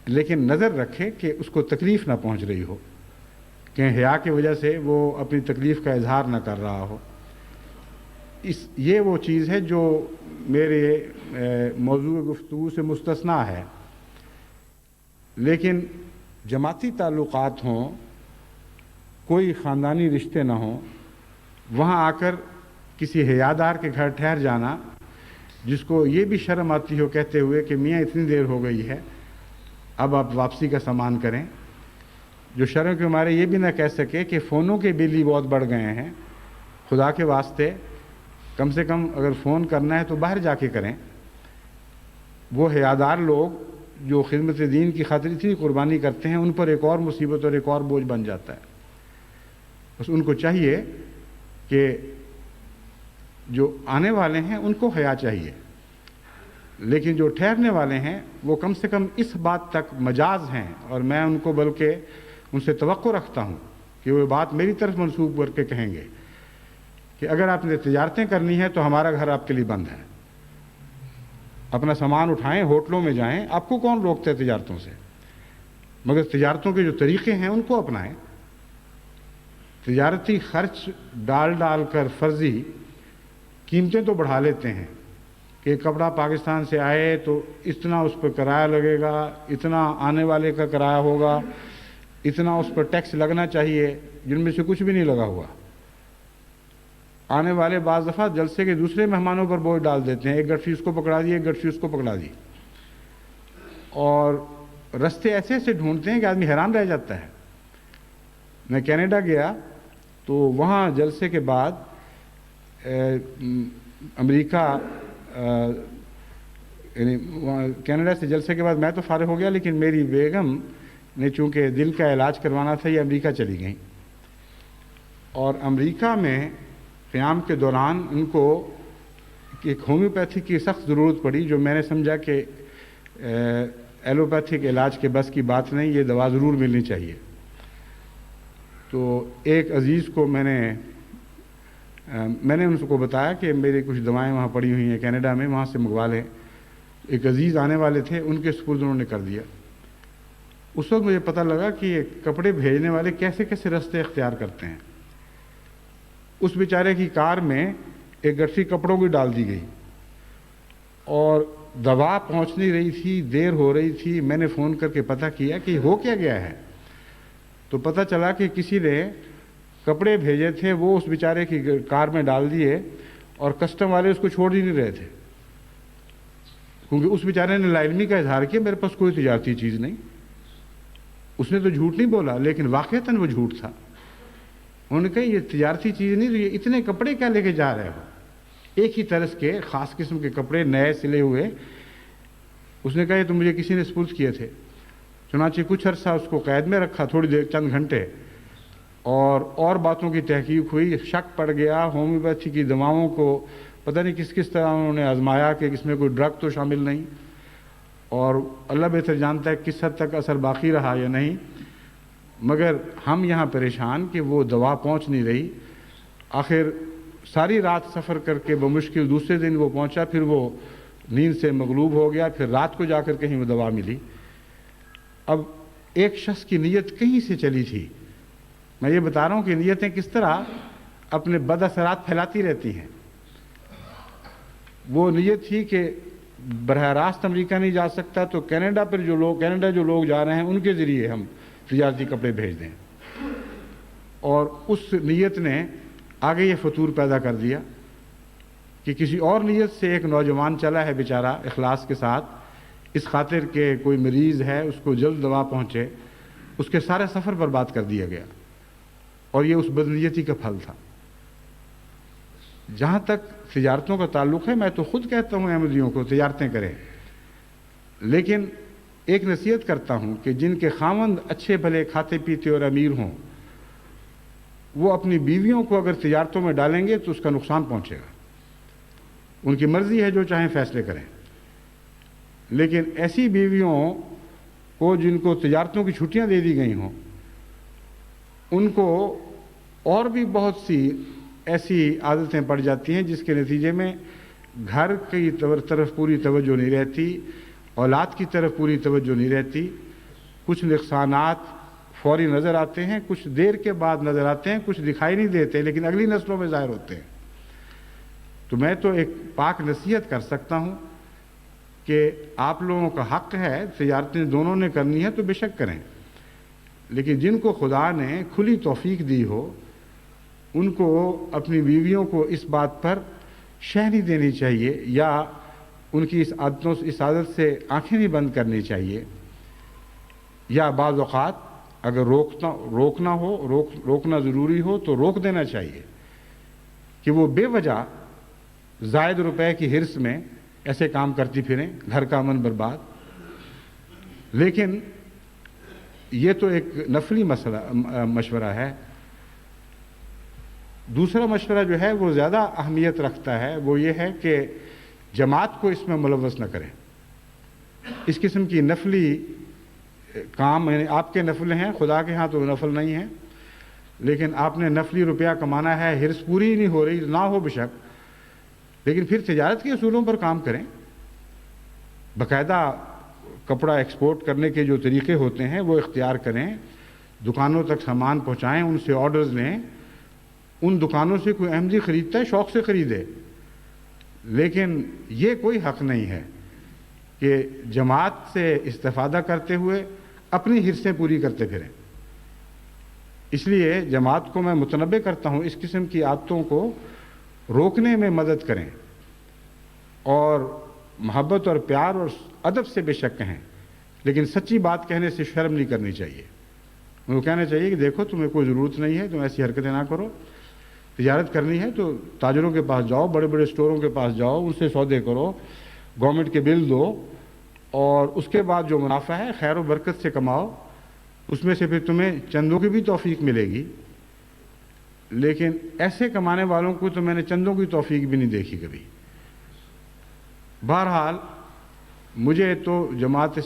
لیکن نظر رکھے کہ اس کو تکلیف نہ پہنچ رہی ہو، کہ حیا کی وجہ سے وہ اپنی تکلیف کا اظہار نہ کر رہا ہو۔ یہ وہ چیز ہے جو میرے موضوع گفتگو سے مستثنا ہے۔ لیکن جماعتی تعلقات ہوں، کوئی خاندانی رشتے نہ ہوں، وہاں آ کر کسی حیادار کے گھر ٹھہر جانا، جس کو یہ بھی شرم آتی ہو کہتے ہوئے کہ میاں اتنی دیر ہو گئی ہے، اب آپ واپسی کا سامان کریں، جو شرم کے مارے یہ بھی نہ کہہ سکے کہ فونوں کے بل ہی بہت بڑھ گئے ہیں، خدا کے واسطے کم سے کم اگر فون کرنا ہے تو باہر جا کے کریں۔ وہ حیادار لوگ جو خدمت دین کی خاطر اتنی قربانی کرتے ہیں، ان پر ایک اور مصیبت اور ایک اور بوجھ بن جاتا ہے۔ بس ان کو چاہیے کہ جو آنے والے ہیں ان کو حیا چاہیے، لیکن جو ٹھہرنے والے ہیں وہ کم سے کم اس بات تک مجاز ہیں، اور میں ان کو بلکہ ان سے توقع رکھتا ہوں کہ وہ بات میری طرف منسوب کر کے کہیں گے کہ اگر آپ نے تجارتیں کرنی ہیں تو ہمارا گھر آپ کے لیے بند ہے، اپنا سامان اٹھائیں، ہوٹلوں میں جائیں، آپ کو کون روکتا ہے تجارتوں سے؟ مگر تجارتوں کے جو طریقے ہیں ان کو اپنائیں۔ تجارتی خرچ ڈال ڈال کر فرضی قیمتیں تو بڑھا لیتے ہیں کہ کپڑا پاکستان سے آئے تو اتنا اس پر کرایہ لگے گا، اتنا آنے والے کا کرایہ ہوگا، اتنا اس پر ٹیکس لگنا چاہیے، جن میں سے کچھ بھی نہیں لگا ہوا۔ آنے والے بعض دفعہ جلسے کے دوسرے مہمانوں پر بوجھ ڈال دیتے ہیں، ایک گٹھی اس کو پکڑا دی، ایک گٹھی اس کو پکڑا دی، اور رستے ایسے ایسے ڈھونڈتے ہیں کہ آدمی حیران رہ جاتا ہے۔ میں کینیڈا گیا تو وہاں جلسے کے بعد امریکہ یعنی کینیڈا سے جلسے کے بعد میں تو فارغ ہو گیا، لیکن میری بیگم نے چونکہ دل کا علاج کروانا تھا، یہ امریکہ چلی گئیں، اور امریکہ میں قیام کے دوران ان کو ایک ہومیوپیتھی کی سخت ضرورت پڑی، جو میں نے سمجھا کہ ایلوپیتھک علاج کے بس کی بات نہیں، یہ دوا ضرور ملنی چاہیے۔ تو ایک عزیز کو میں نے ان کو بتایا کہ میری کچھ دوائیں وہاں پڑی ہوئی ہیں کینیڈا میں، وہاں سے منگوا لیں۔ ایک عزیز آنے والے تھے، ان کے سپرد انہوں نے کر دیا۔ اس وقت مجھے پتہ لگا کہ یہ کپڑے بھیجنے والے کیسے کیسے رستے اختیار کرتے ہیں۔ اس بیچارے کی کار میں ایک گٹھی کپڑوں کی ڈال دی گئی، اور دوا پہنچ نہیں رہی تھی، دیر ہو رہی تھی۔ میں نے فون کر کے پتہ کیا کہ ہو کیا گیا ہے، تو پتہ چلا کہ کسی نے کپڑے بھیجے تھے، وہ اس بیچارے کی کار میں ڈال دیے، اور کسٹم والے اس کو چھوڑ ہی نہیں رہے تھے، کیونکہ اس بیچارے نے لا علمی کا اظہار کیا، میرے پاس کوئی تجارتی چیز نہیں۔ اس نے تو جھوٹ نہیں بولا، لیکن واقعتاً وہ جھوٹ تھا۔ انہوں نے کہا یہ تجارتی چیز نہیں، یہ اتنے کپڑے کیا لے کے جا رہے ہو؟ ایک ہی طرز کے خاص قسم کے کپڑے نئے سلے ہوئے۔ اس نے کہا یہ تو مجھے کسی نے سپرد کیے تھے۔ چنانچہ کچھ عرصہ اس کو قید میں رکھا، تھوڑی دیر، چند گھنٹے، اور باتوں کی تحقیق ہوئی، شک پڑ گیا۔ ہومیوپیتھی کی دواؤں کو پتہ نہیں کس طرح انہوں نے آزمایا کہ اس میں کوئی ڈرگ تو شامل نہیں، اور اللہ بہتر جانتا ہے کس حد تک اثر باقی رہا یا نہیں، مگر ہم یہاں پریشان کہ وہ دوا پہنچ نہیں رہی۔ آخر ساری رات سفر کر کے بمشکل دوسرے دن وہ پہنچا، پھر وہ نیند سے مغلوب ہو گیا، پھر رات کو جا کر کہیں وہ دوا ملی۔ اب ایک شخص کی نیت کہیں سے چلی تھی، میں یہ بتا رہا ہوں کہ نیتیں کس طرح اپنے بد اثرات پھیلاتی رہتی ہیں۔ وہ نیت تھی کہ براہ راست امریکہ نہیں جا سکتا، تو کینیڈا جو لوگ جا رہے ہیں ان کے ذریعے ہم تجارتی کپڑے بھیج دیں، اور اس نیت نے آگے یہ فطور پیدا کر دیا کہ کسی اور نیت سے ایک نوجوان چلا ہے بیچارہ اخلاص کے ساتھ، اس خاطر کہ کوئی مریض ہے اس کو جلد دوا پہنچے، اس کے سارے سفر برباد کر دیا گیا، اور یہ اس بدنیتی کا پھل تھا۔ جہاں تک تجارتوں کا تعلق ہے، میں تو خود کہتا ہوں احمدیوں کو تجارتیں کریں، لیکن ایک نصیحت کرتا ہوں کہ جن کے خاوند اچھے بھلے کھاتے پیتے اور امیر ہوں، وہ اپنی بیویوں کو اگر تجارتوں میں ڈالیں گے تو اس کا نقصان پہنچے گا۔ ان کی مرضی ہے، جو چاہیں فیصلے کریں، لیکن ایسی بیویوں کو جن کو تجارتوں کی چھٹیاں دے دی گئی ہوں، ان کو اور بھی بہت سی ایسی عادتیں پڑ جاتی ہیں جس کے نتیجے میں گھر کی طرف پوری توجہ نہیں رہتی، اولاد کی طرف پوری توجہ نہیں رہتی، کچھ نقصانات فوری نظر آتے ہیں، کچھ دیر کے بعد نظر آتے ہیں، کچھ دکھائی نہیں دیتے لیکن اگلی نسلوں میں ظاہر ہوتے ہیں۔ تو میں تو ایک پاک نصیحت کر سکتا ہوں کہ آپ لوگوں کا حق ہے، تجارتیں دونوں نے کرنی ہے تو بے شک کریں، لیکن جن کو خدا نے کھلی توفیق دی ہو، ان کو اپنی بیویوں کو اس بات پر شہ نہیں دینی چاہیے، یا ان کی اس عادت سے آنکھیں نہیں بند کرنی چاہیے، یا بعض اوقات اگر روکنا ضروری ہو تو روک دینا چاہیے کہ وہ بے وجہ زائد روپے کی حرص میں ایسے کام کرتی پھریں، گھر کا امن برباد۔ لیکن یہ تو ایک نفلی مشورہ ہے۔ دوسرا مشورہ جو ہے وہ زیادہ اہمیت رکھتا ہے، وہ یہ ہے کہ جماعت کو اس میں ملوث نہ کریں. اس قسم کی نفلی کام یعنی آپ کے نفل ہیں، خدا کے ہاں تو نفل نہیں ہیں، لیکن آپ نے نفلی روپیہ کمانا ہے، ہرس پوری نہیں ہو رہی، نہ ہو بشک، لیکن پھر تجارت کے اصولوں پر کام کریں. باقاعدہ کپڑا ایکسپورٹ کرنے کے جو طریقے ہوتے ہیں وہ اختیار کریں، دکانوں تک سامان پہنچائیں، ان سے آرڈرز لیں. ان دکانوں سے کوئی احمدی خریدتا ہے شوق سے خریدے، لیکن یہ کوئی حق نہیں ہے کہ جماعت سے استفادہ کرتے ہوئے اپنی ہرسیں پوری کرتے پھریں. اس لیے جماعت کو میں متنبہ کرتا ہوں اس قسم کی عادتوں کو روکنے میں مدد کریں، اور محبت اور پیار اور ادب سے بے شک کہیں، لیکن سچی بات کہنے سے شرم نہیں کرنی چاہیے. ان کو کہنا چاہیے کہ دیکھو تمہیں کوئی ضرورت نہیں ہے، تم ایسی حرکتیں نہ کرو. تجارت کرنی ہے تو تاجروں کے پاس جاؤ، بڑے بڑے اسٹوروں کے پاس جاؤ، ان سے سودے کرو، گورنمنٹ کے بل دو، اور اس کے بعد جو منافع ہے خیر و برکت سے کماؤ. اس میں سے پھر تمہیں چندوں کی بھی توفیق ملے گی. لیکن ایسے کمانے والوں کو تو میں نے چندوں کی توفیق بھی نہیں دیکھی کبھی. بہرحال مجھے تو جماعت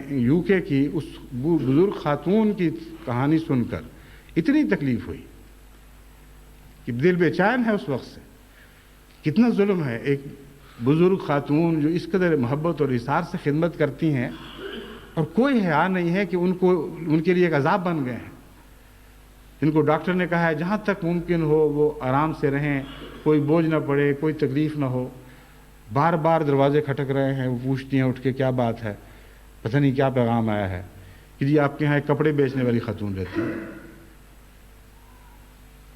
یو کے کی اس بزرگ خاتون کی کہانی سن کر اتنی تکلیف ہوئی کہ دل بے چین ہے. اس وقت سے کتنا ظلم ہے. ایک بزرگ خاتون جو اس قدر محبت اور اثار سے خدمت کرتی ہیں اور کوئی حیا نہیں ہے کہ ان کے لیے ایک عذاب بن گئے ہیں. ان کو ڈاکٹر نے کہا ہے جہاں تک ممکن ہو وہ آرام سے رہیں، کوئی بوجھ نہ پڑے، کوئی تکلیف نہ ہو. بار بار دروازے کھٹک رہے ہیں، وہ پوچھتی ہیں اٹھ کے کیا بات ہے، پتہ نہیں کیا پیغام آیا ہے کہ جی آپ کے یہاں ایک کپڑے بیچنے والی خاتون رہتی ہے.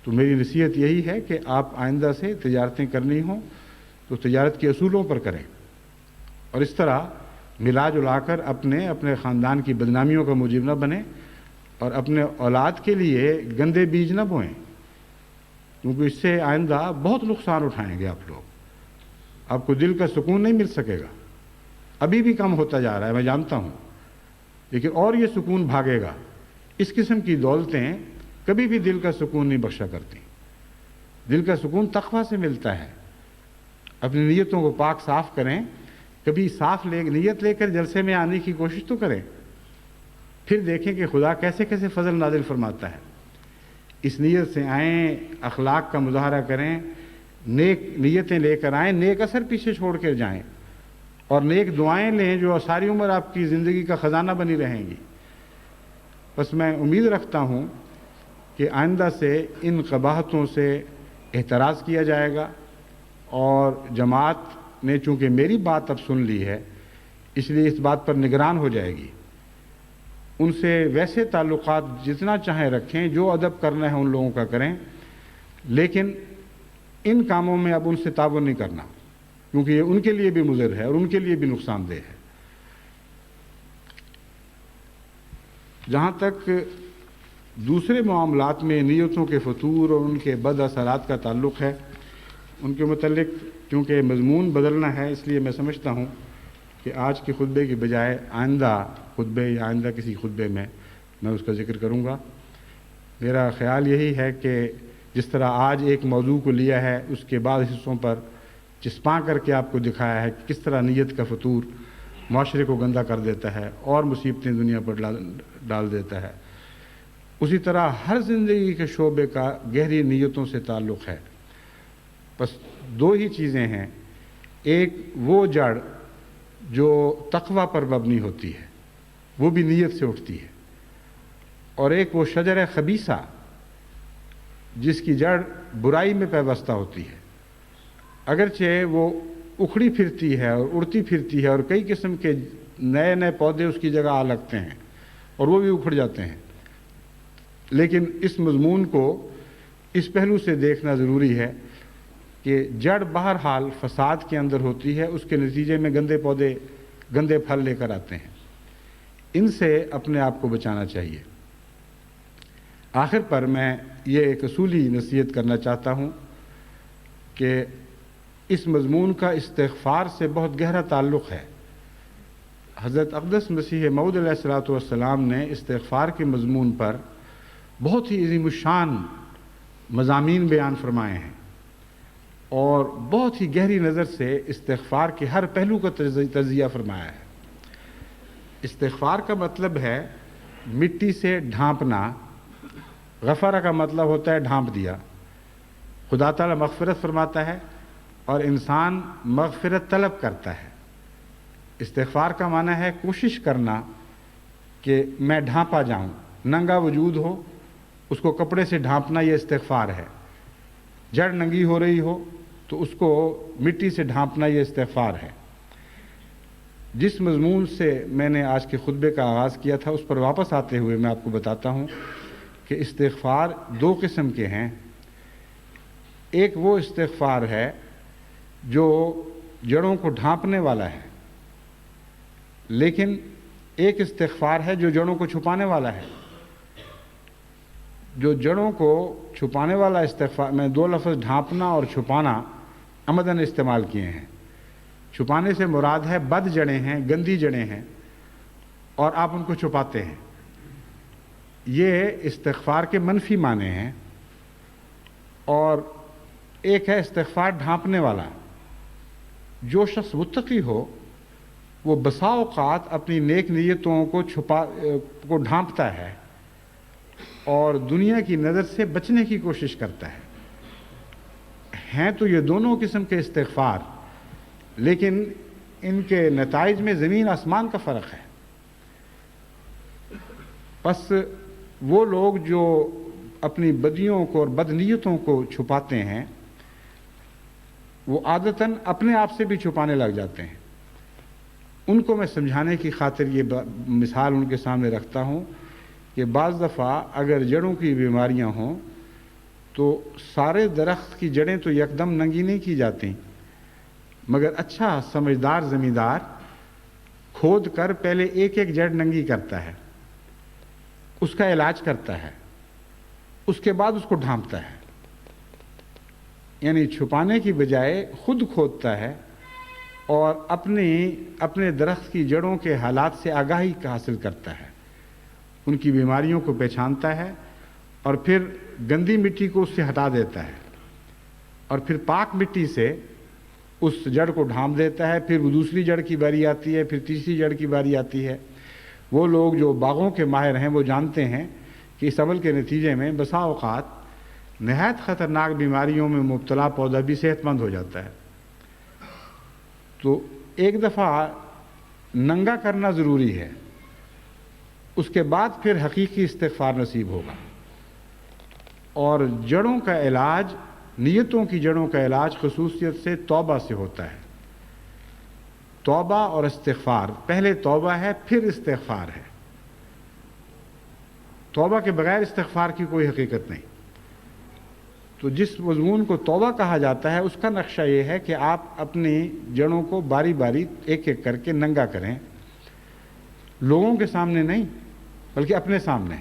تو میری نصیحت یہی ہے کہ آپ آئندہ سے تجارتیں کرنی ہوں تو تجارت کے اصولوں پر کریں، اور اس طرح ملا جلا کر اپنے خاندان کی بدنامیوں کا موجب نہ بنیں، اور اپنے اولاد کے لیے گندے بیج نہ بوئیں، کیونکہ اس سے آئندہ بہت نقصان اٹھائیں گے آپ لوگ. آپ کو دل کا سکون نہیں مل سکے گا. ابھی بھی کم ہوتا جا رہا ہے میں جانتا ہوں، لیکن اور یہ سکون بھاگے گا. اس قسم کی دولتیں کبھی بھی دل کا سکون نہیں بخشا کرتی. دل کا سکون تقویٰ سے ملتا ہے. اپنی نیتوں کو پاک صاف کریں. کبھی صاف نیت لے کر جلسے میں آنے کی کوشش تو کریں، پھر دیکھیں کہ خدا کیسے کیسے فضل نازل فرماتا ہے. اس نیت سے آئیں، اخلاق کا مظاہرہ کریں، نیک نیتیں لے کر آئیں، نیک اثر پیچھے چھوڑ کر جائیں، اور نیک دعائیں لیں جو ساری عمر آپ کی زندگی کا خزانہ بنی رہیں گی. بس میں امید رکھتا ہوں کہ آئندہ سے ان قباحتوں سے احتراز کیا جائے گا، اور جماعت نے چونکہ میری بات اب سن لی ہے اس لیے اس بات پر نگران ہو جائے گی. ان سے ویسے تعلقات جتنا چاہیں رکھیں، جو ادب کرنا ہے ان لوگوں کا کریں، لیکن ان کاموں میں اب ان سے تعاون نہیں کرنا، کیونکہ یہ ان کے لیے بھی مضر ہے اور ان کے لیے بھی نقصان دہ ہے. جہاں تک دوسرے معاملات میں نیتوں کے فطور اور ان کے بد اثرات کا تعلق ہے، ان کے متعلق کیونکہ مضمون بدلنا ہے، اس لیے میں سمجھتا ہوں کہ آج کے خطبے کی بجائے آئندہ خطبے یا آئندہ کسی خطبے میں اس کا ذکر کروں گا. میرا خیال یہی ہے کہ جس طرح آج ایک موضوع کو لیا ہے، اس کے بعد حصوں پر چسپاں کر کے آپ کو دکھایا ہے کہ کس طرح نیت کا فطور معاشرے کو گندہ کر دیتا ہے اور مصیبتیں دنیا پر ڈال دیتا ہے، اسی طرح ہر زندگی کے شعبے کا گہری نیتوں سے تعلق ہے. بس دو ہی چیزیں ہیں، ایک وہ جڑ جو تقویٰ پر مبنی ہوتی ہے، وہ بھی نیت سے اٹھتی ہے، اور ایک وہ شجر خبیثہ جس کی جڑ برائی میں پیوستہ ہوتی ہے. اگرچہ وہ اکھڑی پھرتی ہے اور اڑتی پھرتی ہے اور کئی قسم کے نئے نئے پودے اس کی جگہ آ لگتے ہیں اور وہ بھی اکھڑ جاتے ہیں، لیکن اس مضمون کو اس پہلو سے دیکھنا ضروری ہے کہ جڑ بہرحال فساد کے اندر ہوتی ہے، اس کے نتیجے میں گندے پودے گندے پھل لے کر آتے ہیں. ان سے اپنے آپ کو بچانا چاہیے. آخر پر میں یہ ایک اصولی نصیحت کرنا چاہتا ہوں کہ اس مضمون کا استغفار سے بہت گہرا تعلق ہے. حضرت اقدس مسیح موعود علیہ الصلوۃ والسلام نے استغفار کے مضمون پر بہت ہی عظیم الشان مضامین بیان فرمائے ہیں. اور بہت ہی گہری نظر سے استغفار کے ہر پہلو کا تجزیہ فرمایا ہے۔ استغفار کا مطلب ہے مٹی سے ڈھانپنا، غفرہ کا مطلب ہوتا ہے ڈھانپ دیا۔ خدا تعالیٰ مغفرت فرماتا ہے اور انسان مغفرت طلب کرتا ہے۔ استغفار کا معنی ہے کوشش کرنا کہ میں ڈھانپا جاؤں، ننگا وجود ہو اس کو کپڑے سے ڈھانپنا، یہ استغفار ہے۔ جڑ ننگی ہو رہی ہو تو اس کو مٹی سے ڈھانپنا، یہ استغفار ہے۔ جس مضمون سے میں نے آج کے خطبے کا آغاز کیا تھا اس پر واپس آتے ہوئے میں آپ کو بتاتا ہوں کہ استغفار دو قسم کے ہیں۔ ایک وہ استغفار ہے جو جڑوں کو ڈھانپنے والا ہے، لیکن ایک استغفار ہے جو جڑوں کو چھپانے والا ہے۔ جو جڑوں کو چھپانے والا استغفار، میں دو لفظ ڈھانپنا اور چھپانا عمدن استعمال کیے ہیں۔ چھپانے سے مراد ہے بد جڑیں ہیں، گندی جڑیں ہیں اور آپ ان کو چھپاتے ہیں، یہ استغفار کے منفی معنی ہیں۔ اور ایک ہے استغفار ڈھانپنے والا۔ جو شخص متقی ہو وہ بسا اوقات اپنی نیک نیتوں کو ڈھانپتا ہے اور دنیا کی نظر سے بچنے کی کوشش کرتا ہے۔ ہیں تو یہ دونوں قسم کے استغفار، لیکن ان کے نتائج میں زمین آسمان کا فرق ہے۔ پس وہ لوگ جو اپنی بدیوں کو اور بدنیتوں کو چھپاتے ہیں وہ عادتاً اپنے آپ سے بھی چھپانے لگ جاتے ہیں۔ ان کو میں سمجھانے کی خاطر یہ مثال ان کے سامنے رکھتا ہوں کہ بعض دفعہ اگر جڑوں کی بیماریاں ہوں تو سارے درخت کی جڑیں تو یکدم ننگی نہیں کی جاتی، مگر اچھا سمجھدار زمیندار کھود کر پہلے ایک ایک جڑ ننگی کرتا ہے، اس کا علاج کرتا ہے، اس کے بعد اس کو ڈھانپتا ہے۔ یعنی چھپانے کی بجائے خود کھودتا ہے اور اپنے درخت کی جڑوں کے حالات سے آگاہی حاصل کرتا ہے، ان کی بیماریوں کو پہچانتا ہے اور پھر گندی مٹی کو اس سے ہٹا دیتا ہے اور پھر پاک مٹی سے اس جڑ کو ڈھانپ دیتا ہے۔ پھر وہ دوسری جڑ کی باری آتی ہے، پھر تیسری جڑ کی باری آتی ہے۔ وہ لوگ جو باغوں کے ماہر ہیں وہ جانتے ہیں کہ اس عمل کے نتیجے میں بسا اوقات نہایت خطرناک بیماریوں میں مبتلا پودا بھی صحت مند ہو جاتا ہے۔ تو ایک دفعہ ننگا کرنا ضروری ہے، اس کے بعد پھر حقیقی استغفار نصیب ہوگا۔ اور جڑوں کا علاج، نیتوں کی جڑوں کا علاج خصوصیت سے توبہ سے ہوتا ہے۔ توبہ اور استغفار، پہلے توبہ ہے پھر استغفار ہے۔ توبہ کے بغیر استغفار کی کوئی حقیقت نہیں۔ تو جس مضمون کو توبہ کہا جاتا ہے اس کا نقشہ یہ ہے کہ آپ اپنی جڑوں کو باری باری ایک ایک کر کے ننگا کریں، لوگوں کے سامنے نہیں بلکہ اپنے سامنے۔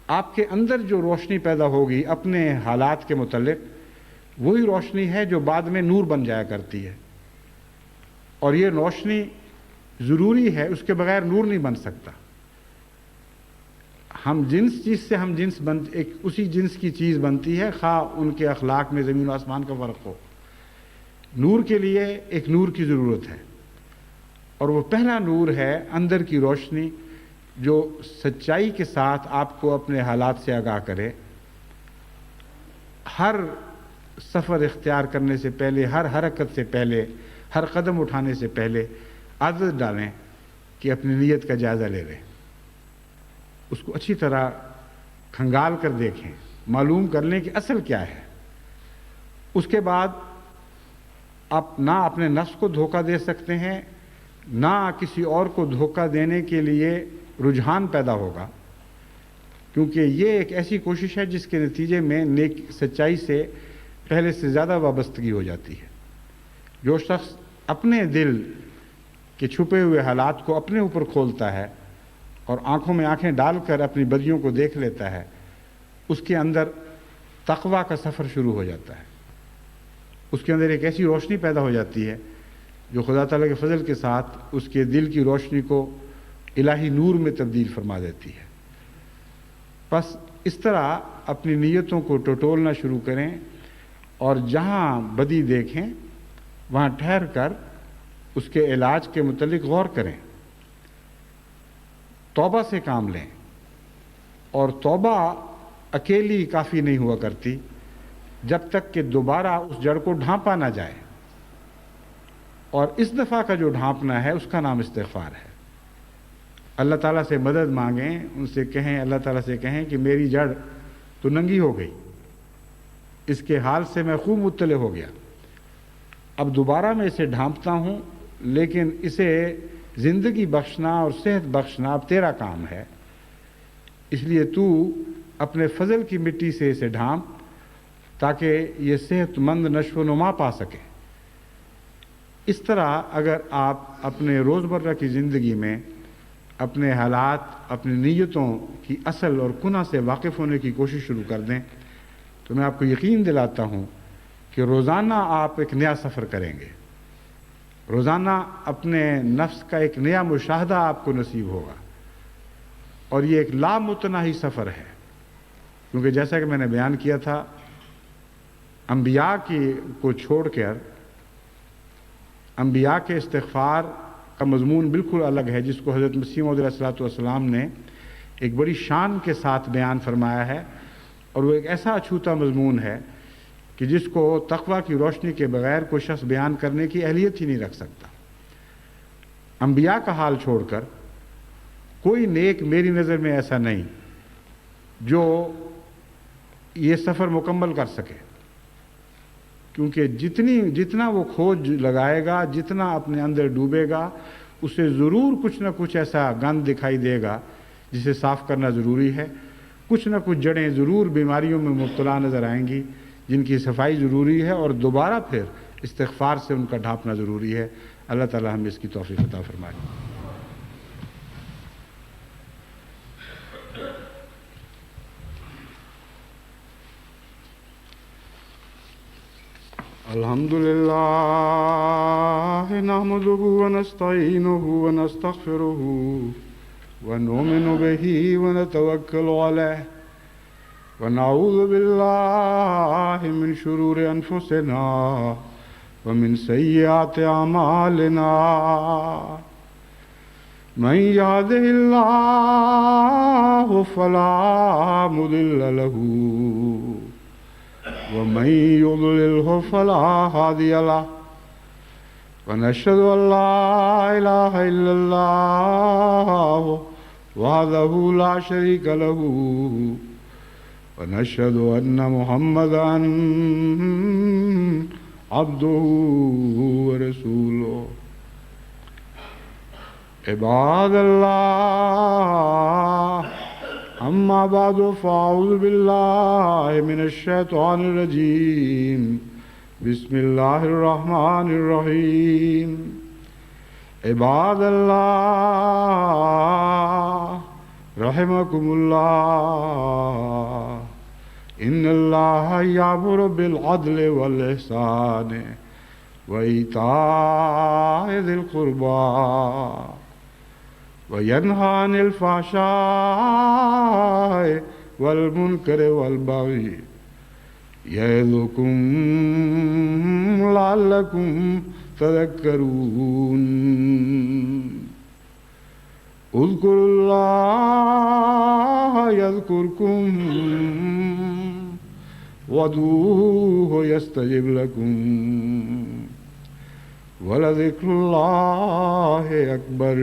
آپ کے اندر جو روشنی پیدا ہوگی اپنے حالات کے متعلق، وہی روشنی ہے جو بعد میں نور بن جایا کرتی ہے، اور یہ روشنی ضروری ہے، اس کے بغیر نور نہیں بن سکتا۔ ہم جنس چیز سے ایک اسی جنس کی چیز بنتی ہے، خواہ ان کے اخلاق میں زمین و آسمان کا فرق ہو۔ نور کے لیے ایک نور کی ضرورت ہے، اور وہ پہلا نور ہے اندر کی روشنی جو سچائی کے ساتھ آپ کو اپنے حالات سے آگاہ کرے۔ ہر سفر اختیار کرنے سے پہلے، ہر حرکت سے پہلے، ہر قدم اٹھانے سے پہلے عادت ڈالیں کہ اپنی نیت کا جائزہ لے لیں، اس کو اچھی طرح کھنگال کر دیکھیں، معلوم کر لیں کہ اصل کیا ہے۔ اس کے بعد آپ نہ اپنے نفس کو دھوکہ دے سکتے ہیں، نہ کسی اور کو دھوکہ دینے کے لیے رجحان پیدا ہوگا، کیونکہ یہ ایک ایسی کوشش ہے جس کے نتیجے میں سچائی سے پہلے سے زیادہ وابستگی ہو جاتی ہے۔ جو شخص اپنے دل کے چھپے ہوئے حالات کو اپنے اوپر کھولتا ہے اور آنکھوں میں آنکھیں ڈال کر اپنی بدیوں کو دیکھ لیتا ہے، اس کے اندر تقویٰ کا سفر شروع ہو جاتا ہے۔ اس کے اندر ایک ایسی روشنی پیدا ہو جاتی ہے جو خدا تعالیٰ کے فضل کے ساتھ اس کے دل کی روشنی کو الہی نور میں تبدیل فرما دیتی ہے۔ بس اس طرح اپنی نیتوں کو ٹٹولنا شروع کریں اور جہاں بدی دیکھیں وہاں ٹھہر کر اس کے علاج کے متعلق غور کریں، توبہ سے کام لیں، اور توبہ اکیلی کافی نہیں ہوا کرتی جب تک کہ دوبارہ اس جڑ کو ڈھانپا نہ جائے، اور اس دفعہ کا جو ڈھانپنا ہے اس کا نام استغفار ہے۔ اللہ تعالیٰ سے مدد مانگیں، ان سے کہیں، اللہ تعالیٰ سے کہیں کہ میری جڑ تو ننگی ہو گئی، اس کے حال سے میں خوب مطلع ہو گیا، اب دوبارہ میں اسے ڈھانپتا ہوں، لیکن اسے زندگی بخشنا اور صحت بخشنا اب تیرا کام ہے، اس لیے تو اپنے فضل کی مٹی سے اسے ڈھانپ تاکہ یہ صحت مند نشو و نما پا سکے۔ اس طرح اگر آپ اپنے روزمرہ کی زندگی میں اپنے حالات، اپنی نیتوں کی اصل اور کنہ سے واقف ہونے کی کوشش شروع کر دیں تو میں آپ کو یقین دلاتا ہوں کہ روزانہ آپ ایک نیا سفر کریں گے، روزانہ اپنے نفس کا ایک نیا مشاہدہ آپ کو نصیب ہوگا، اور یہ ایک لامتناہی سفر ہے، کیونکہ جیسا کہ میں نے بیان کیا تھا، انبیاء کو چھوڑ کر انبیاء کے استغفار کا مضمون بالکل الگ ہے، جس کو حضرت مسیح موعود علیہ الصلوۃ والسلام نے ایک بڑی شان کے ساتھ بیان فرمایا ہے، اور وہ ایک ایسا اچھوتا مضمون ہے کہ جس کو تقویٰ کی روشنی کے بغیر کوئی شخص بیان کرنے کی اہلیت ہی نہیں رکھ سکتا۔ انبیاء کا حال چھوڑ کر کوئی نیک میری نظر میں ایسا نہیں جو یہ سفر مکمل کر سکے، کیونکہ جتنا وہ کھوج لگائے گا، جتنا اپنے اندر ڈوبے گا، اسے ضرور کچھ نہ کچھ ایسا گند دکھائی دے گا جسے صاف کرنا ضروری ہے، کچھ نہ کچھ جڑیں ضرور بیماریوں میں مبتلا نظر آئیں گی جن کی صفائی ضروری ہے، اور دوبارہ پھر استغفار سے ان کا ڈھانپنا ضروری ہے۔ اللہ تعالی ہمیں اس کی توفیق عطا فرمائے۔ الحمد للہ نحمده ونستعینه ونستغفره ونؤمن به ونتوکل علیہ ونعوذ باللہ من شرور انفسنا ومن سیئات اعمالنا من یهده اللہ فلا مضل له ومن يضلله فلا هادي له ونشهد أن لا إله إلا الله وحده لا شريك له ونشهد أن محمدا عبده ورسوله عباد الله أما بعد فأعوذ بالله من الشيطان الرجيم بسم الله الرحمن الرحيم عباد الله رحمكم الله إن الله يأمر بالعدل والإحسان وإيتاء ذي القربى وينهى عن الفحشاء والمنكر والبغي يعظكم لعلكم تذكرون اذكروا الله يذكركم وادعوه يستجب لكم ولذكر الله أكبر